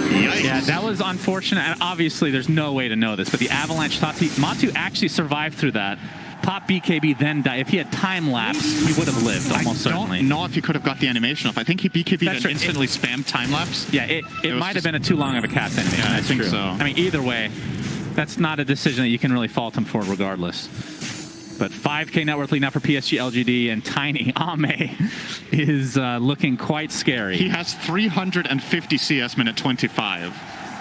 [SPEAKER 6] Yikes.
[SPEAKER 5] Yeah, that was unfortunate. And obviously, there's no way to know this, but the Avalanche Tati, Matu actually survived through that. Pop BKB, then die. If he had time lapse, he would have lived, almost certainly.
[SPEAKER 6] I don't know if he could have got the animation off. I think he BKB'd and instantly spammed time lapse.
[SPEAKER 5] Yeah, it might have been a too long of a cast animation.
[SPEAKER 6] Yeah, I think so.
[SPEAKER 5] I mean, either way, that's not a decision that you can really fault him for regardless. But 5k net worth lead now for PSG.LGD, and Tiny Ame is looking quite scary.
[SPEAKER 6] He has 350 CS minute 25.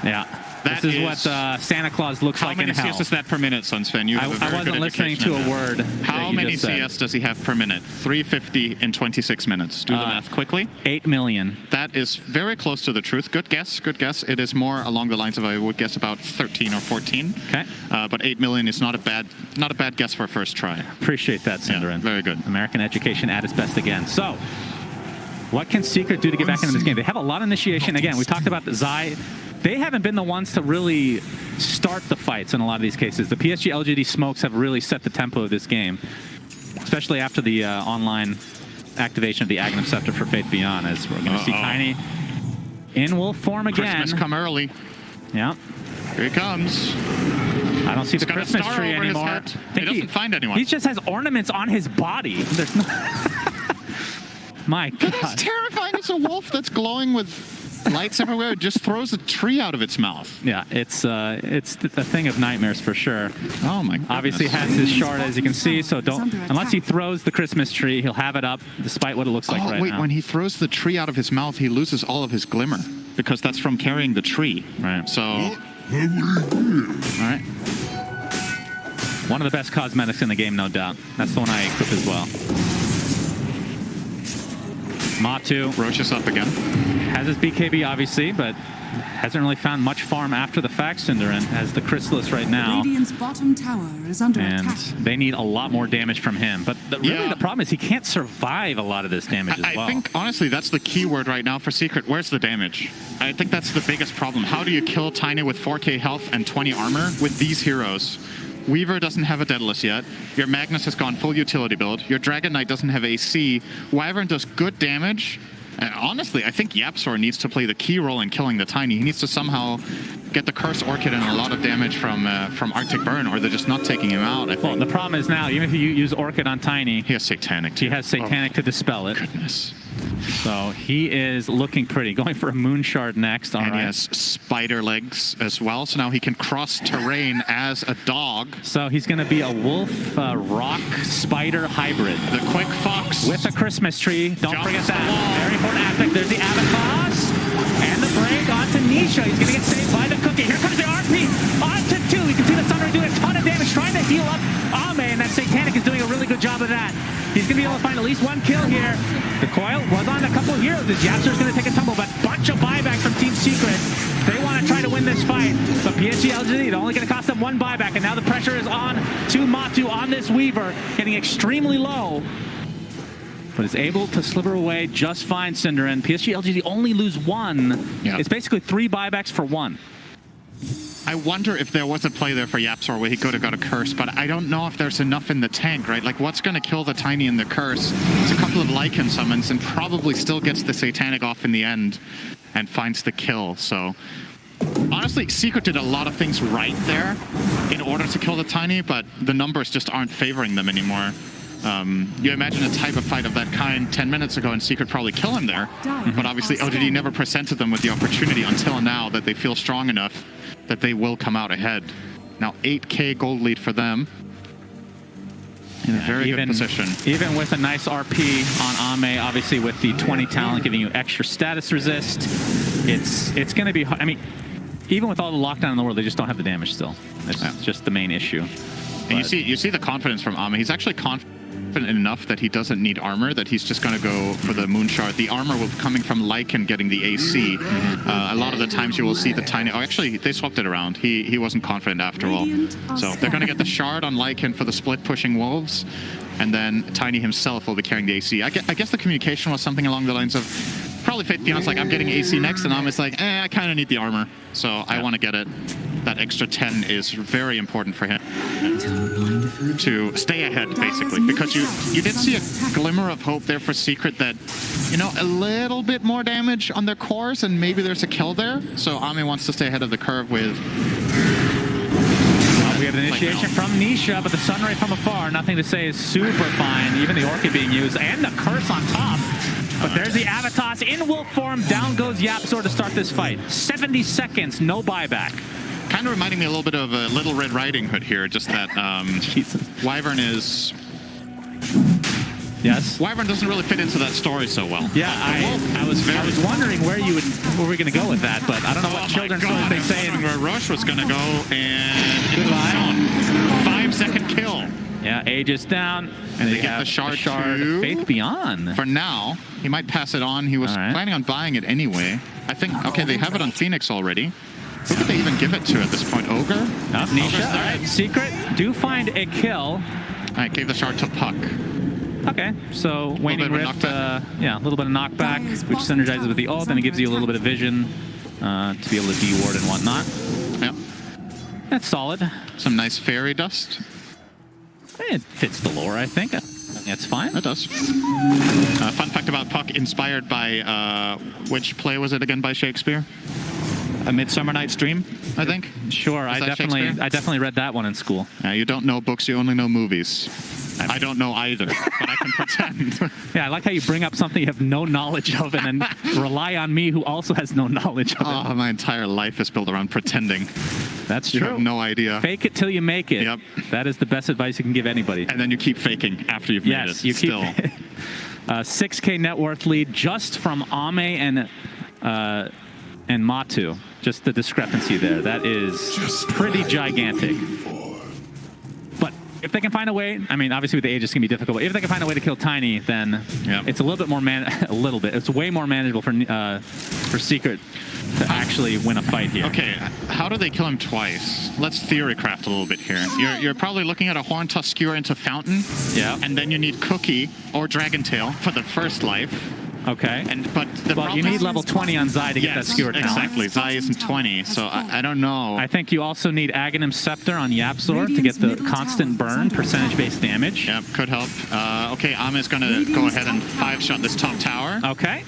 [SPEAKER 5] Yeah. This is what Santa Claus looks like in hell.
[SPEAKER 6] How many CS is that per minute, Sunsfan? You have a very
[SPEAKER 5] I wasn't listening to a word.
[SPEAKER 6] How many CS does he have per minute? 350 in 26 minutes. Do the math quickly.
[SPEAKER 5] 8 million.
[SPEAKER 6] That is very close to the truth. Good guess. Good guess. It is more along the lines of, I would guess, about 13 or 14.
[SPEAKER 5] Okay.
[SPEAKER 6] But 8 million is not a bad guess for a first try.
[SPEAKER 5] Appreciate that, Cinderin.
[SPEAKER 6] Yeah, very good.
[SPEAKER 5] American education at its best again. So, what can Secret do to get back into this game? They have a lot of initiation. Again, we talked about the Zai. They haven't been the ones to really start the fights in a lot of these cases. The PSG.LGD smokes have really set the tempo of this game, especially after the online activation of the Aghanim Scepter for Faith Beyond, as we're going to see Tiny in wolf form again.
[SPEAKER 6] Christmas come early.
[SPEAKER 5] Yeah.
[SPEAKER 6] Here he comes.
[SPEAKER 5] I don't see the Christmas tree anymore.
[SPEAKER 6] He doesn't find anyone.
[SPEAKER 5] He just has ornaments on his body. There's no... My God.
[SPEAKER 6] That's terrifying. It's a wolf that's glowing with lights everywhere. It just throws a tree out of its mouth.
[SPEAKER 5] Yeah, it's a thing of nightmares for sure.
[SPEAKER 6] Oh my goodness.
[SPEAKER 5] Obviously has his shard, as you can see, so don't, unless he throws the Christmas tree, he'll have it up despite what it looks like right now.
[SPEAKER 6] When he throws the tree out of his mouth, he loses all of his glimmer because that's from carrying the tree.
[SPEAKER 5] Right.
[SPEAKER 6] So, all
[SPEAKER 5] right. One of the best cosmetics in the game, no doubt. That's the one I equip as well. Matu.
[SPEAKER 6] Roche is up again.
[SPEAKER 5] Has his BKB, obviously, but hasn't really found much farm after the fact, Cinderin, as the Chrysalis right now.
[SPEAKER 4] Radiant's bottom tower is under attack.
[SPEAKER 5] They need a lot more damage from him. But really the problem is he can't survive a lot of this damage as well.
[SPEAKER 6] I think, honestly, that's the key word right now for Secret. Where's the damage? I think that's the biggest problem. How do you kill Tiny with 4k health and 20 armor with these heroes? Weaver doesn't have a Daedalus yet. Your Magnus has gone full utility build. Your Dragon Knight doesn't have AC. Wyvern does good damage. And honestly, I think Yapsor needs to play the key role in killing the Tiny. He needs to somehow get the Curse Orchid and a lot of damage from Arctic Burn, or they're just not taking him out, I think.
[SPEAKER 5] Well, the problem is now, even if you use Orchid on Tiny...
[SPEAKER 6] He has Satanic, too.
[SPEAKER 5] He has Satanic to dispel it.
[SPEAKER 6] Goodness.
[SPEAKER 5] So he is looking pretty. Going for a Moon Shard next. All right.
[SPEAKER 6] He has spider legs as well, so now he can cross terrain as a dog.
[SPEAKER 5] So he's going to be a wolf, rock, spider hybrid.
[SPEAKER 6] The quick fox.
[SPEAKER 5] With a Christmas tree. Don't forget that. Very important aspect. There's the Abatos. And the break onto Nisha. He's going to get saved by the cookie. Here comes the RP onto 2. You can see the Sunray doing a ton of damage, trying to heal up Ame, and that Satanic is doing a really good job of that. He's going to be able to find at least 1 kill here. The coil was on a couple of heroes. The Yapster's going to take a tumble, but bunch of buyback from Team Secret. They want to try to win this fight, but PSG.LGD, they're only going to cost them 1 buyback, and now the pressure is on to Matu on this Weaver, getting extremely low. But is able to sliver away just fine, Cinder, and PSG.LGD only lose 1.
[SPEAKER 6] Yeah.
[SPEAKER 5] It's basically 3 buybacks for 1.
[SPEAKER 6] I wonder if there was a play there for Yapsor where he could have got a curse, but I don't know if there's enough in the tank, right? Like, what's going to kill the Tiny in the curse? It's a couple of Lycan summons and probably still gets the Satanic off in the end and finds the kill. So, honestly, Secret did a lot of things right there in order to kill the Tiny, but the numbers just aren't favoring them anymore. You imagine a type of fight of that kind 10 minutes ago and Secret probably kill him there, but obviously LGD never presented them with the opportunity until now that they feel strong enough that they will come out ahead. Now 8k gold lead for them. In a very good position.
[SPEAKER 5] Even with a nice RP on Ame, obviously with the 20 talent giving you extra status resist, it's going to be, I mean, even with all the lockdown in the world, they just don't have the damage still. It's just the main issue.
[SPEAKER 6] And you see the confidence from Ame. He's actually confident enough that he doesn't need armor, that he's just going to go for the moon shard. The armor will be coming from Lycan getting the AC. A lot of the times you will see the Tiny... Oh, actually, they swapped it around. He wasn't confident after all. So they're going to get the shard on Lycan for the split pushing wolves, and then Tiny himself will be carrying the AC. I guess the communication was something along the lines of probably Faithbeyond's like, I'm getting AC next, and Ame's like, I kind of need the armor, so I want to get it. That extra 10 is very important for him to stay ahead, basically, because you did see a glimmer of hope there for Secret that, you know, a little bit more damage on their cores and maybe there's a kill there. So Ame wants to stay ahead of the curve with...
[SPEAKER 5] We have an initiation from Nisha, but the Sunray from afar, nothing to say, is super fine. Even the Orchid being used, and the Curse on top. But there's the Avatos in wolf form. Down goes Yapsor to start this fight. 70 seconds, no buyback.
[SPEAKER 6] Kind of reminding me a little bit of a Little Red Riding Hood here, just that Wyvern is...
[SPEAKER 5] Yes.
[SPEAKER 6] Wyvern doesn't really fit into that story so well.
[SPEAKER 5] Yeah, I was wondering where you were we going to go with that, but I don't know what children's stories they say.
[SPEAKER 6] Where Rush was going to go, and goodbye. 5-second kill.
[SPEAKER 5] Yeah, Aegis down,
[SPEAKER 6] and they get the shard to
[SPEAKER 5] Faith Beyond.
[SPEAKER 6] For now, he might pass it on. He was planning on buying it anyway. I think. Okay, they have it on Phoenix already. Who could they even give it to at this point? Ogre?
[SPEAKER 5] Nisha. All right, Secret do find a kill.
[SPEAKER 6] All right, gave the shard to Puck.
[SPEAKER 5] Okay, so Waning Rift, yeah, a little bit of knockback, which synergizes with the ult, and it gives you a little bit of vision to be able to de-ward and whatnot.
[SPEAKER 6] Yep.
[SPEAKER 5] That's solid.
[SPEAKER 6] Some nice fairy dust.
[SPEAKER 5] It fits the lore, I think. That's fine.
[SPEAKER 6] It does. Fun fact about Puck, inspired by, which play was it again by Shakespeare? A Midsummer Night's Dream, I think.
[SPEAKER 5] Sure, I definitely read that one in school.
[SPEAKER 6] You don't know books, you only know movies. I don't know either, but I can pretend. Yeah,
[SPEAKER 5] I like how you bring up something you have no knowledge of and then rely on me who also has no knowledge of it.
[SPEAKER 6] Oh, my entire life is built around pretending.
[SPEAKER 5] That's true.
[SPEAKER 6] You have no idea.
[SPEAKER 5] Fake it till you make it.
[SPEAKER 6] Yep.
[SPEAKER 5] That is the best advice you can give anybody.
[SPEAKER 6] And then you keep faking after you've made it.
[SPEAKER 5] Yes, you keep 6K net worth lead just from Ame and Matu. Just the discrepancy there. That is pretty gigantic. But if they can find a way, I mean, obviously with the age it's going to be difficult, but if they can find a way to kill Tiny, then it's a little bit more it's way more manageable for Secret to actually win a fight here.
[SPEAKER 6] Okay, how do they kill him twice? Let's theory craft a little bit here. You're probably looking at a Horn Tusk Skewer into Fountain, and then you need Cookie or Dragon Tail for the first life.
[SPEAKER 5] Okay.
[SPEAKER 6] But
[SPEAKER 5] you need level 20 on Zai to get that skewer talent.
[SPEAKER 6] Exactly. Zai isn't 20, so I don't know.
[SPEAKER 5] I think you also need Aghanim Scepter on Yapsor to get the constant burn, percentage-based damage.
[SPEAKER 6] Yep, could help. Okay, Ame's going to go ahead and 5-shot this top tower.
[SPEAKER 5] Okay.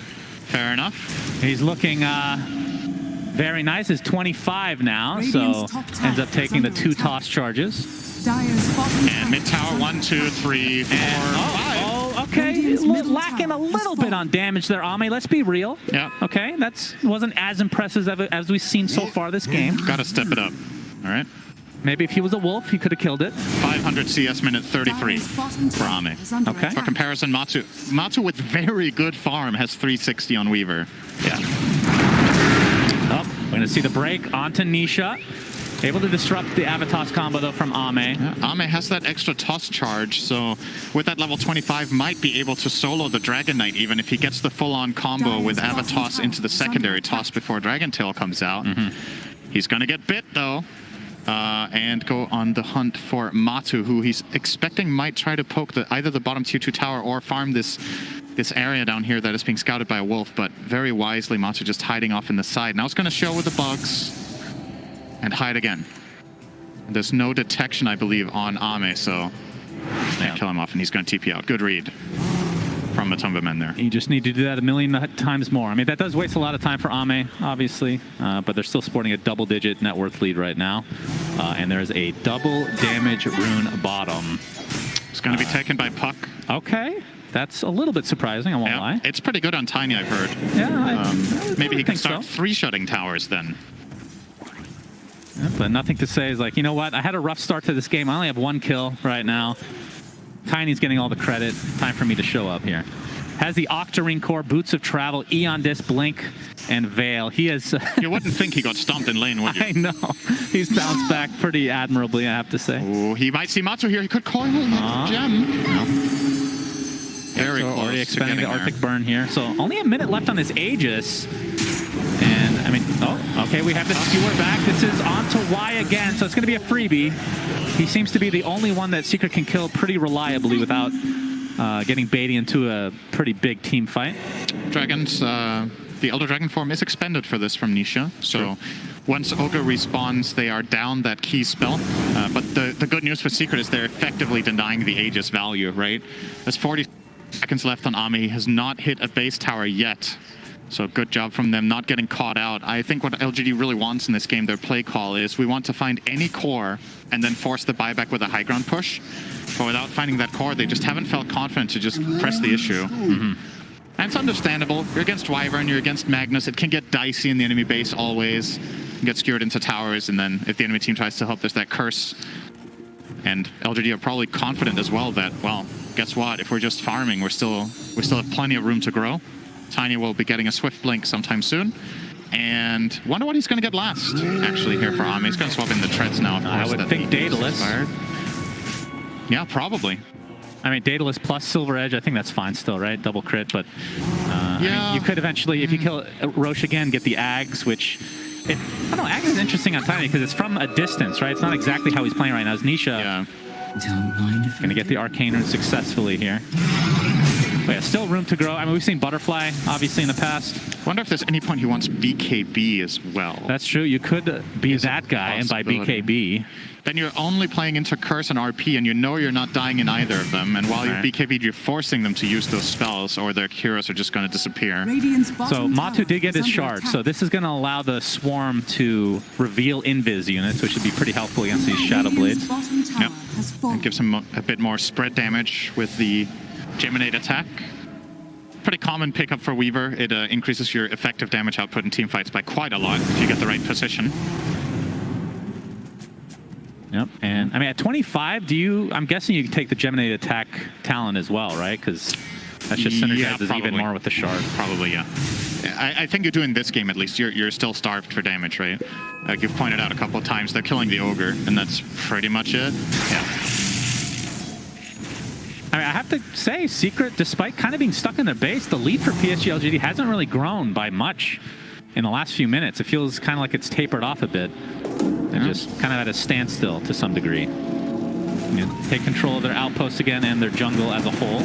[SPEAKER 6] Fair enough.
[SPEAKER 5] He's looking very nice. He's 25 now, so ends up taking the 2 toss charges.
[SPEAKER 6] And mid tower, 1, 2, 3, 4, 5.
[SPEAKER 5] Okay, lacking a little bit on damage there, Ame. Let's be real.
[SPEAKER 6] Yeah.
[SPEAKER 5] Okay, that wasn't as impressive as we've seen so far this game.
[SPEAKER 6] Got to step it up. All right.
[SPEAKER 5] Maybe if he was a wolf, he could have killed it.
[SPEAKER 6] 500 CS minute 33 for Ame.
[SPEAKER 5] Okay.
[SPEAKER 6] For comparison, Matu with very good farm has 360 on Weaver.
[SPEAKER 5] Yeah. Oh, we're going to see the break onto Nisha. Able to disrupt the Avatos combo, though, from Ame.
[SPEAKER 6] Yeah, Ame has that extra toss charge, so with that level 25, might be able to solo the Dragon Knight, even if he gets the full-on combo with Avatos into the secondary toss before Dragon Tail comes out. He's going to get bit, though, and go on the hunt for Matu, who he's expecting might try to poke either the bottom tier 2 tower or farm this area down here that is being scouted by a wolf, but very wisely, Matu just hiding off in the side. Now it's going to show with the bugs. And hide again. There's no detection, I believe, on Ame, so kill him off, and he's going to TP out. Good read from Matumba Men there.
[SPEAKER 5] You just need to do that a million times more. I mean, that does waste a lot of time for Ame, obviously, but they're still sporting a double-digit net worth lead right now. And there's a double damage rune bottom.
[SPEAKER 6] It's going to be taken by Puck.
[SPEAKER 5] Okay. That's a little bit surprising, I won't lie.
[SPEAKER 6] It's pretty good on Tiny, I've heard.
[SPEAKER 5] Yeah,
[SPEAKER 6] maybe he can start three-shutting towers then.
[SPEAKER 5] But nothing to say is like, you know what? I had a rough start to this game. I only have 1 kill right now. Tiny's getting all the credit. Time for me to show up here. Has the Octarine Core, Boots of Travel, Eon Disc, Blink, and Veil. He has...
[SPEAKER 6] You wouldn't think he got stomped in lane, would you?
[SPEAKER 5] I know. He's bounced back pretty admirably, I have to say.
[SPEAKER 6] Oh, he might see Matsu here. He could coil the gem.
[SPEAKER 5] No.
[SPEAKER 6] Very close.
[SPEAKER 5] Already expending the
[SPEAKER 6] there.
[SPEAKER 5] Arctic Burn here. So only a minute left on this Aegis. And, I mean, oh, okay, we have the Skewer back. This is on to Y again, so it's going to be a freebie. He seems to be the only one that Secret can kill pretty reliably without getting baited into a pretty big team fight.
[SPEAKER 6] Dragons, the Elder Dragon form is expended for this from Nisha, so once Ogre respawns, they are down that key spell. But the good news for Secret is they're effectively denying the Aegis value, right? There's 40 seconds left on Ami. He has not hit a base tower yet. So good job from them not getting caught out. I think what LGD really wants in this game, their play call, is we want to find any core and then force the buyback with a high ground push. But without finding that core, they just haven't felt confident to just press the issue. And it's understandable. You're against Wyvern, you're against Magnus. It can get dicey in the enemy base always. You get skewered into towers, and then if the enemy team tries to help, there's that curse. And LGD are probably confident as well that, well, guess what? If we're just farming, we still have plenty of room to grow. Tiny will be getting a Swift Blink sometime soon. And wonder what he's going to get last, actually, here for Ame. He's going to swap in the treads now, of course.
[SPEAKER 5] I would think Daedalus.
[SPEAKER 6] Yeah, probably.
[SPEAKER 5] I mean, Daedalus plus Silver Edge, I think that's fine still, right? Double crit, but I mean, you could eventually, if you kill Roche again, get the Ags, which... I don't know, Ags is interesting on Tiny because it's from a distance, right? It's not exactly how he's playing right now. It's Nisha going to get the Arcane Rune successfully here. But yeah, still room to grow. I mean, we've seen Butterfly, obviously, in the past.
[SPEAKER 6] Wonder if there's any point he wants BKB as well.
[SPEAKER 5] That's true. You could be that guy and buy BKB.
[SPEAKER 6] Then you're only playing into Curse and RP, and you know you're not dying in either of them. And while you're BKB'd, you're forcing them to use those spells, or their heroes are just going to disappear.
[SPEAKER 5] So Matu did get his shard, so this is going to allow the Swarm to reveal Invis units, which should be pretty helpful against these Shadow Blades.
[SPEAKER 6] Yep. It gives him a bit more spread damage with the Geminate attack. Pretty common pickup for Weaver. It increases your effective damage output in team fights by quite a lot if you get the right position.
[SPEAKER 5] Yep, and I mean at 25, I'm guessing you can take the Geminate attack talent as well, right? Because that just synergizes even more with the shard.
[SPEAKER 6] Probably, yeah. I think you do in this game at least. You're still starved for damage, right? Like you've pointed out a couple of times, they're killing the Ogre, and that's pretty much it. Yeah.
[SPEAKER 5] I mean, I have to say, Secret, despite kind of being stuck in their base, the lead for PSG.LGD hasn't really grown by much in the last few minutes. It feels kind of like it's tapered off a bit and just kind of at a standstill to some degree. Take control of their outposts again and their jungle as a whole.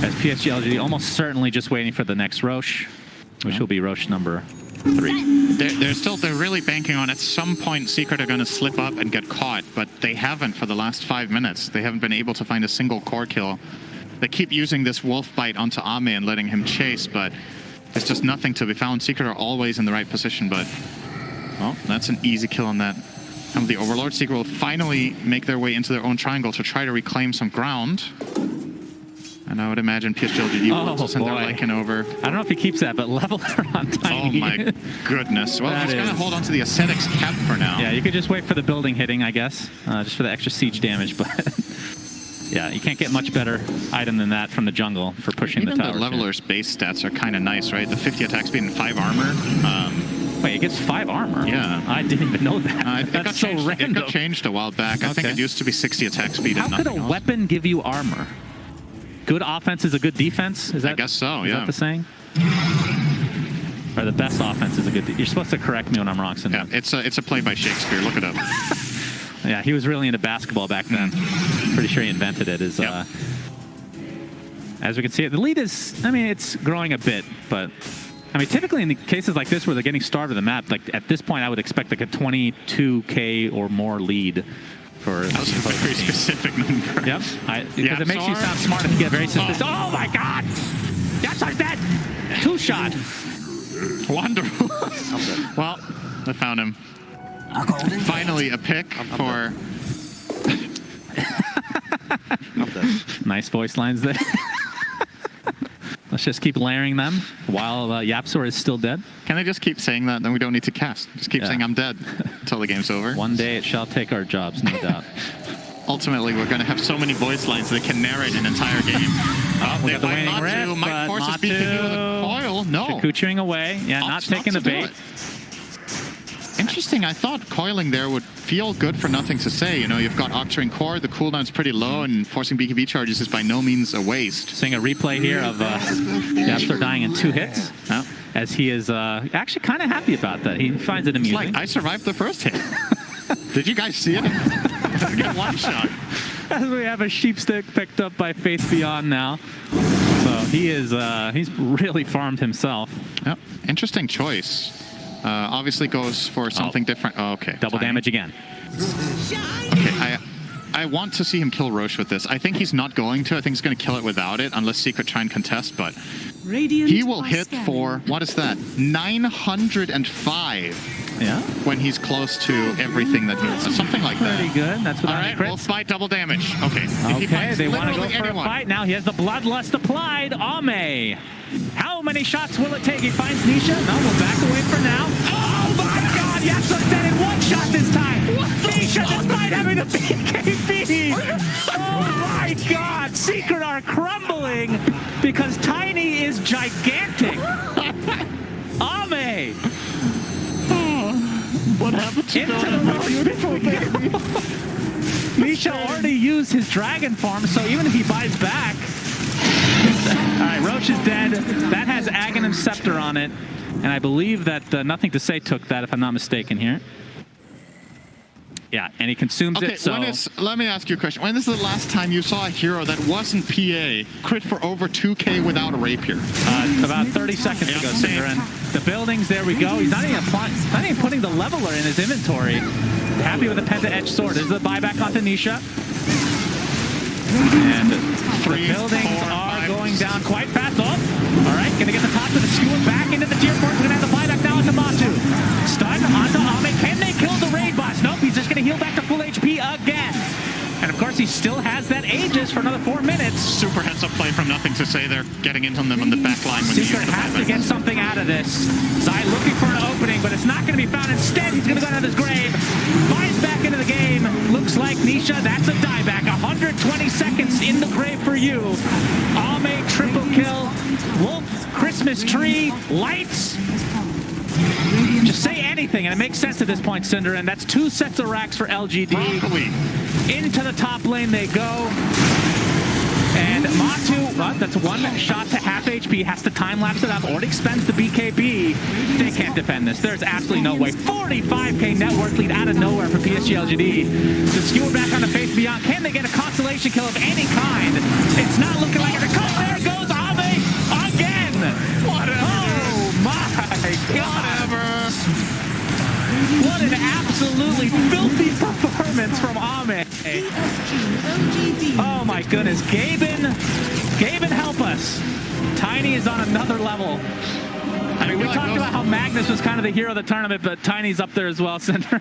[SPEAKER 5] As PSG.LGD almost certainly just waiting for the next Roche, which will be Roche number 3.
[SPEAKER 6] They're really banking on at some point Secret are going to slip up and get caught, but they haven't for the last 5 minutes. They haven't been able to find a single core kill. They keep using this wolf bite onto Ame and letting him chase, but there's just nothing to be found. Secret are always in the right position, but well, that's an easy kill on that. And the Overlord, Secret will finally make their way into their own triangle to try to reclaim some ground. And I would imagine PSG.LGD will just send their Lycan over.
[SPEAKER 5] I don't know if he keeps that, but leveler on Tiny.
[SPEAKER 6] Oh my goodness. Well,
[SPEAKER 5] That
[SPEAKER 6] he's going to
[SPEAKER 5] is-
[SPEAKER 6] hold on to the Ascetics cap for now.
[SPEAKER 5] Yeah, you could just wait for the building hitting, I guess, just for the extra siege damage, but yeah, you can't get much better item than that from the jungle for pushing
[SPEAKER 6] Even
[SPEAKER 5] the tower.
[SPEAKER 6] the leveler's base stats are kind of nice, right? The 50 attack speed and 5 armor.
[SPEAKER 5] Wait, it gets 5 armor?
[SPEAKER 6] Yeah.
[SPEAKER 5] I didn't even know that.
[SPEAKER 6] It got
[SPEAKER 5] That's so
[SPEAKER 6] changed,
[SPEAKER 5] random.
[SPEAKER 6] It got changed a while back. I think
[SPEAKER 5] Okay.
[SPEAKER 6] it used to be 60 attack speed
[SPEAKER 5] How
[SPEAKER 6] and
[SPEAKER 5] could a
[SPEAKER 6] nothing else.
[SPEAKER 5] weapon give you armor? Good offense is a good defense? Is that,
[SPEAKER 6] I guess so,
[SPEAKER 5] is
[SPEAKER 6] yeah.
[SPEAKER 5] that the saying? Or the best offense is a good... You're supposed to correct me when I'm wrong, Cinder.
[SPEAKER 6] Yeah, it's a play by Shakespeare. Look it up.
[SPEAKER 5] Yeah, he was really into basketball back then. Pretty sure he invented it.
[SPEAKER 6] Yep.
[SPEAKER 5] As we can see, the lead is, I mean, it's growing a bit, but I mean, typically in the cases like this where they're getting starved of the map, like at this point, I would expect like a 22K or more lead for
[SPEAKER 6] That was a very specific number.
[SPEAKER 5] Yep. Because it makes you sound smart if you get very suspicious. Oh my God! That's like that! 2-shot.
[SPEAKER 6] Wonderful. Well, I found him. Finally, a pick for...
[SPEAKER 5] Nice voice lines there. Let's just keep layering them while Yapsor is still dead.
[SPEAKER 6] Can I just keep saying that? Then we don't need to cast. Just keep saying I'm dead until the game's over.
[SPEAKER 5] One day it shall take our jobs, no doubt.
[SPEAKER 6] Ultimately, we're going to have so many voice lines that can narrate an entire game.
[SPEAKER 5] We got the waning rift,
[SPEAKER 6] Mike
[SPEAKER 5] but
[SPEAKER 6] forces beat can do with a coil. No.
[SPEAKER 5] Shakuching away. Yeah, not taking the
[SPEAKER 6] to do
[SPEAKER 5] bait.
[SPEAKER 6] it. Interesting. I thought coiling there would feel good for nothing to say. You know, you've got Octarine Core, the cooldown's pretty low, and forcing BKB charges is by no means a waste.
[SPEAKER 5] Seeing a replay here of Yapsor dying in 2 hits, as he is actually kind of happy about that. He finds it
[SPEAKER 6] It's
[SPEAKER 5] amusing.
[SPEAKER 6] like, I survived the first hit. Did you guys see it? Get one shot.
[SPEAKER 5] As we have a sheep stick picked up by Faith Beyond now. So he is, he's really farmed himself.
[SPEAKER 6] Yep. Interesting choice. Obviously goes for something different. Oh, okay.
[SPEAKER 5] Double damage again.
[SPEAKER 6] Okay, I want to see him kill Roche with this. I think he's not going to. I think he's going to kill it without it, unless Secret try and contest, but he will hit for, what is that? 905.
[SPEAKER 5] Yeah.
[SPEAKER 6] When he's close to everything that he something like that.
[SPEAKER 5] Pretty good. That's what
[SPEAKER 6] All right, we'll fight double damage. Okay. If he
[SPEAKER 5] Okay,
[SPEAKER 6] fights
[SPEAKER 5] they want to go
[SPEAKER 6] literally
[SPEAKER 5] for
[SPEAKER 6] anyone.
[SPEAKER 5] a fight now. He has the bloodlust applied. Ame. How many shots will it take? He finds Nisha. No, we'll back away for now. Oh my God! Yapsor's dead in 1 shot this time. Nisha, despite having the BKB. Oh my God! Secret are crumbling because Tiny is gigantic. Ame.
[SPEAKER 6] What happened to
[SPEAKER 5] Into the beautiful baby. Nisha already used his dragon farm, so even if he buys back. All right, Roche is dead. That has Aghanim's Scepter on it, and I believe that Nothing to Say took that, if I'm not mistaken here. Yeah, and he consumes it, so...
[SPEAKER 6] let me ask you a question. When is the last time you saw a hero that wasn't PA crit for over 2K without a rapier?
[SPEAKER 5] About 30 seconds ago, Cinder, and the buildings, there we go. He's not even putting the leveler in his inventory. Happy with the Penta-Edge Sword. This is the buyback onto Nisha. And the buildings are going down quite fast. Oh, all right, gonna get the top of the skewer back into the tier 4. We're gonna have the buyback now onto Matu. Stun onto Ame. Can they kill the raid boss? Nope, he's just gonna heal back to full HP again. And of course, he still has that Aegis for another 4 minutes.
[SPEAKER 6] Super heads-up play from Nothing to Say. They're getting into them on the back line when
[SPEAKER 5] Secret
[SPEAKER 6] you use the
[SPEAKER 5] has to
[SPEAKER 6] buyback.
[SPEAKER 5] get something out of this. Zai looking for an opening, but it's not going to be found. Instead, he's going to go down to his grave. Flies back into the game. Looks like Nisha, that's a dieback. 120 seconds in the grave for you. Ame, triple kill. Wolf, Christmas tree, lights. Just say anything, and it makes sense at this point, Cinder. And that's 2 sets of racks for LGD.
[SPEAKER 6] Broccoli.
[SPEAKER 5] Into the top lane they go. And Matu, that's 1 shot to half HP, has to time-lapse it up, already expends the BKB. They can't defend this. There's absolutely no way. 45K net worth lead out of nowhere for PSG.LGD. So skewer back on the Faith Beyond. Can they get a constellation kill of any kind? It's not looking like it. There goes Ame again. Whatever. Oh my God.
[SPEAKER 6] Whatever.
[SPEAKER 5] What an absolutely filthy performance from Ame. Oh my goodness, Gaben, help us. Tiny is on another level. I mean, we talked about how Magnus was kind of the hero of the tournament, but Tiny's up there as well, Cinder.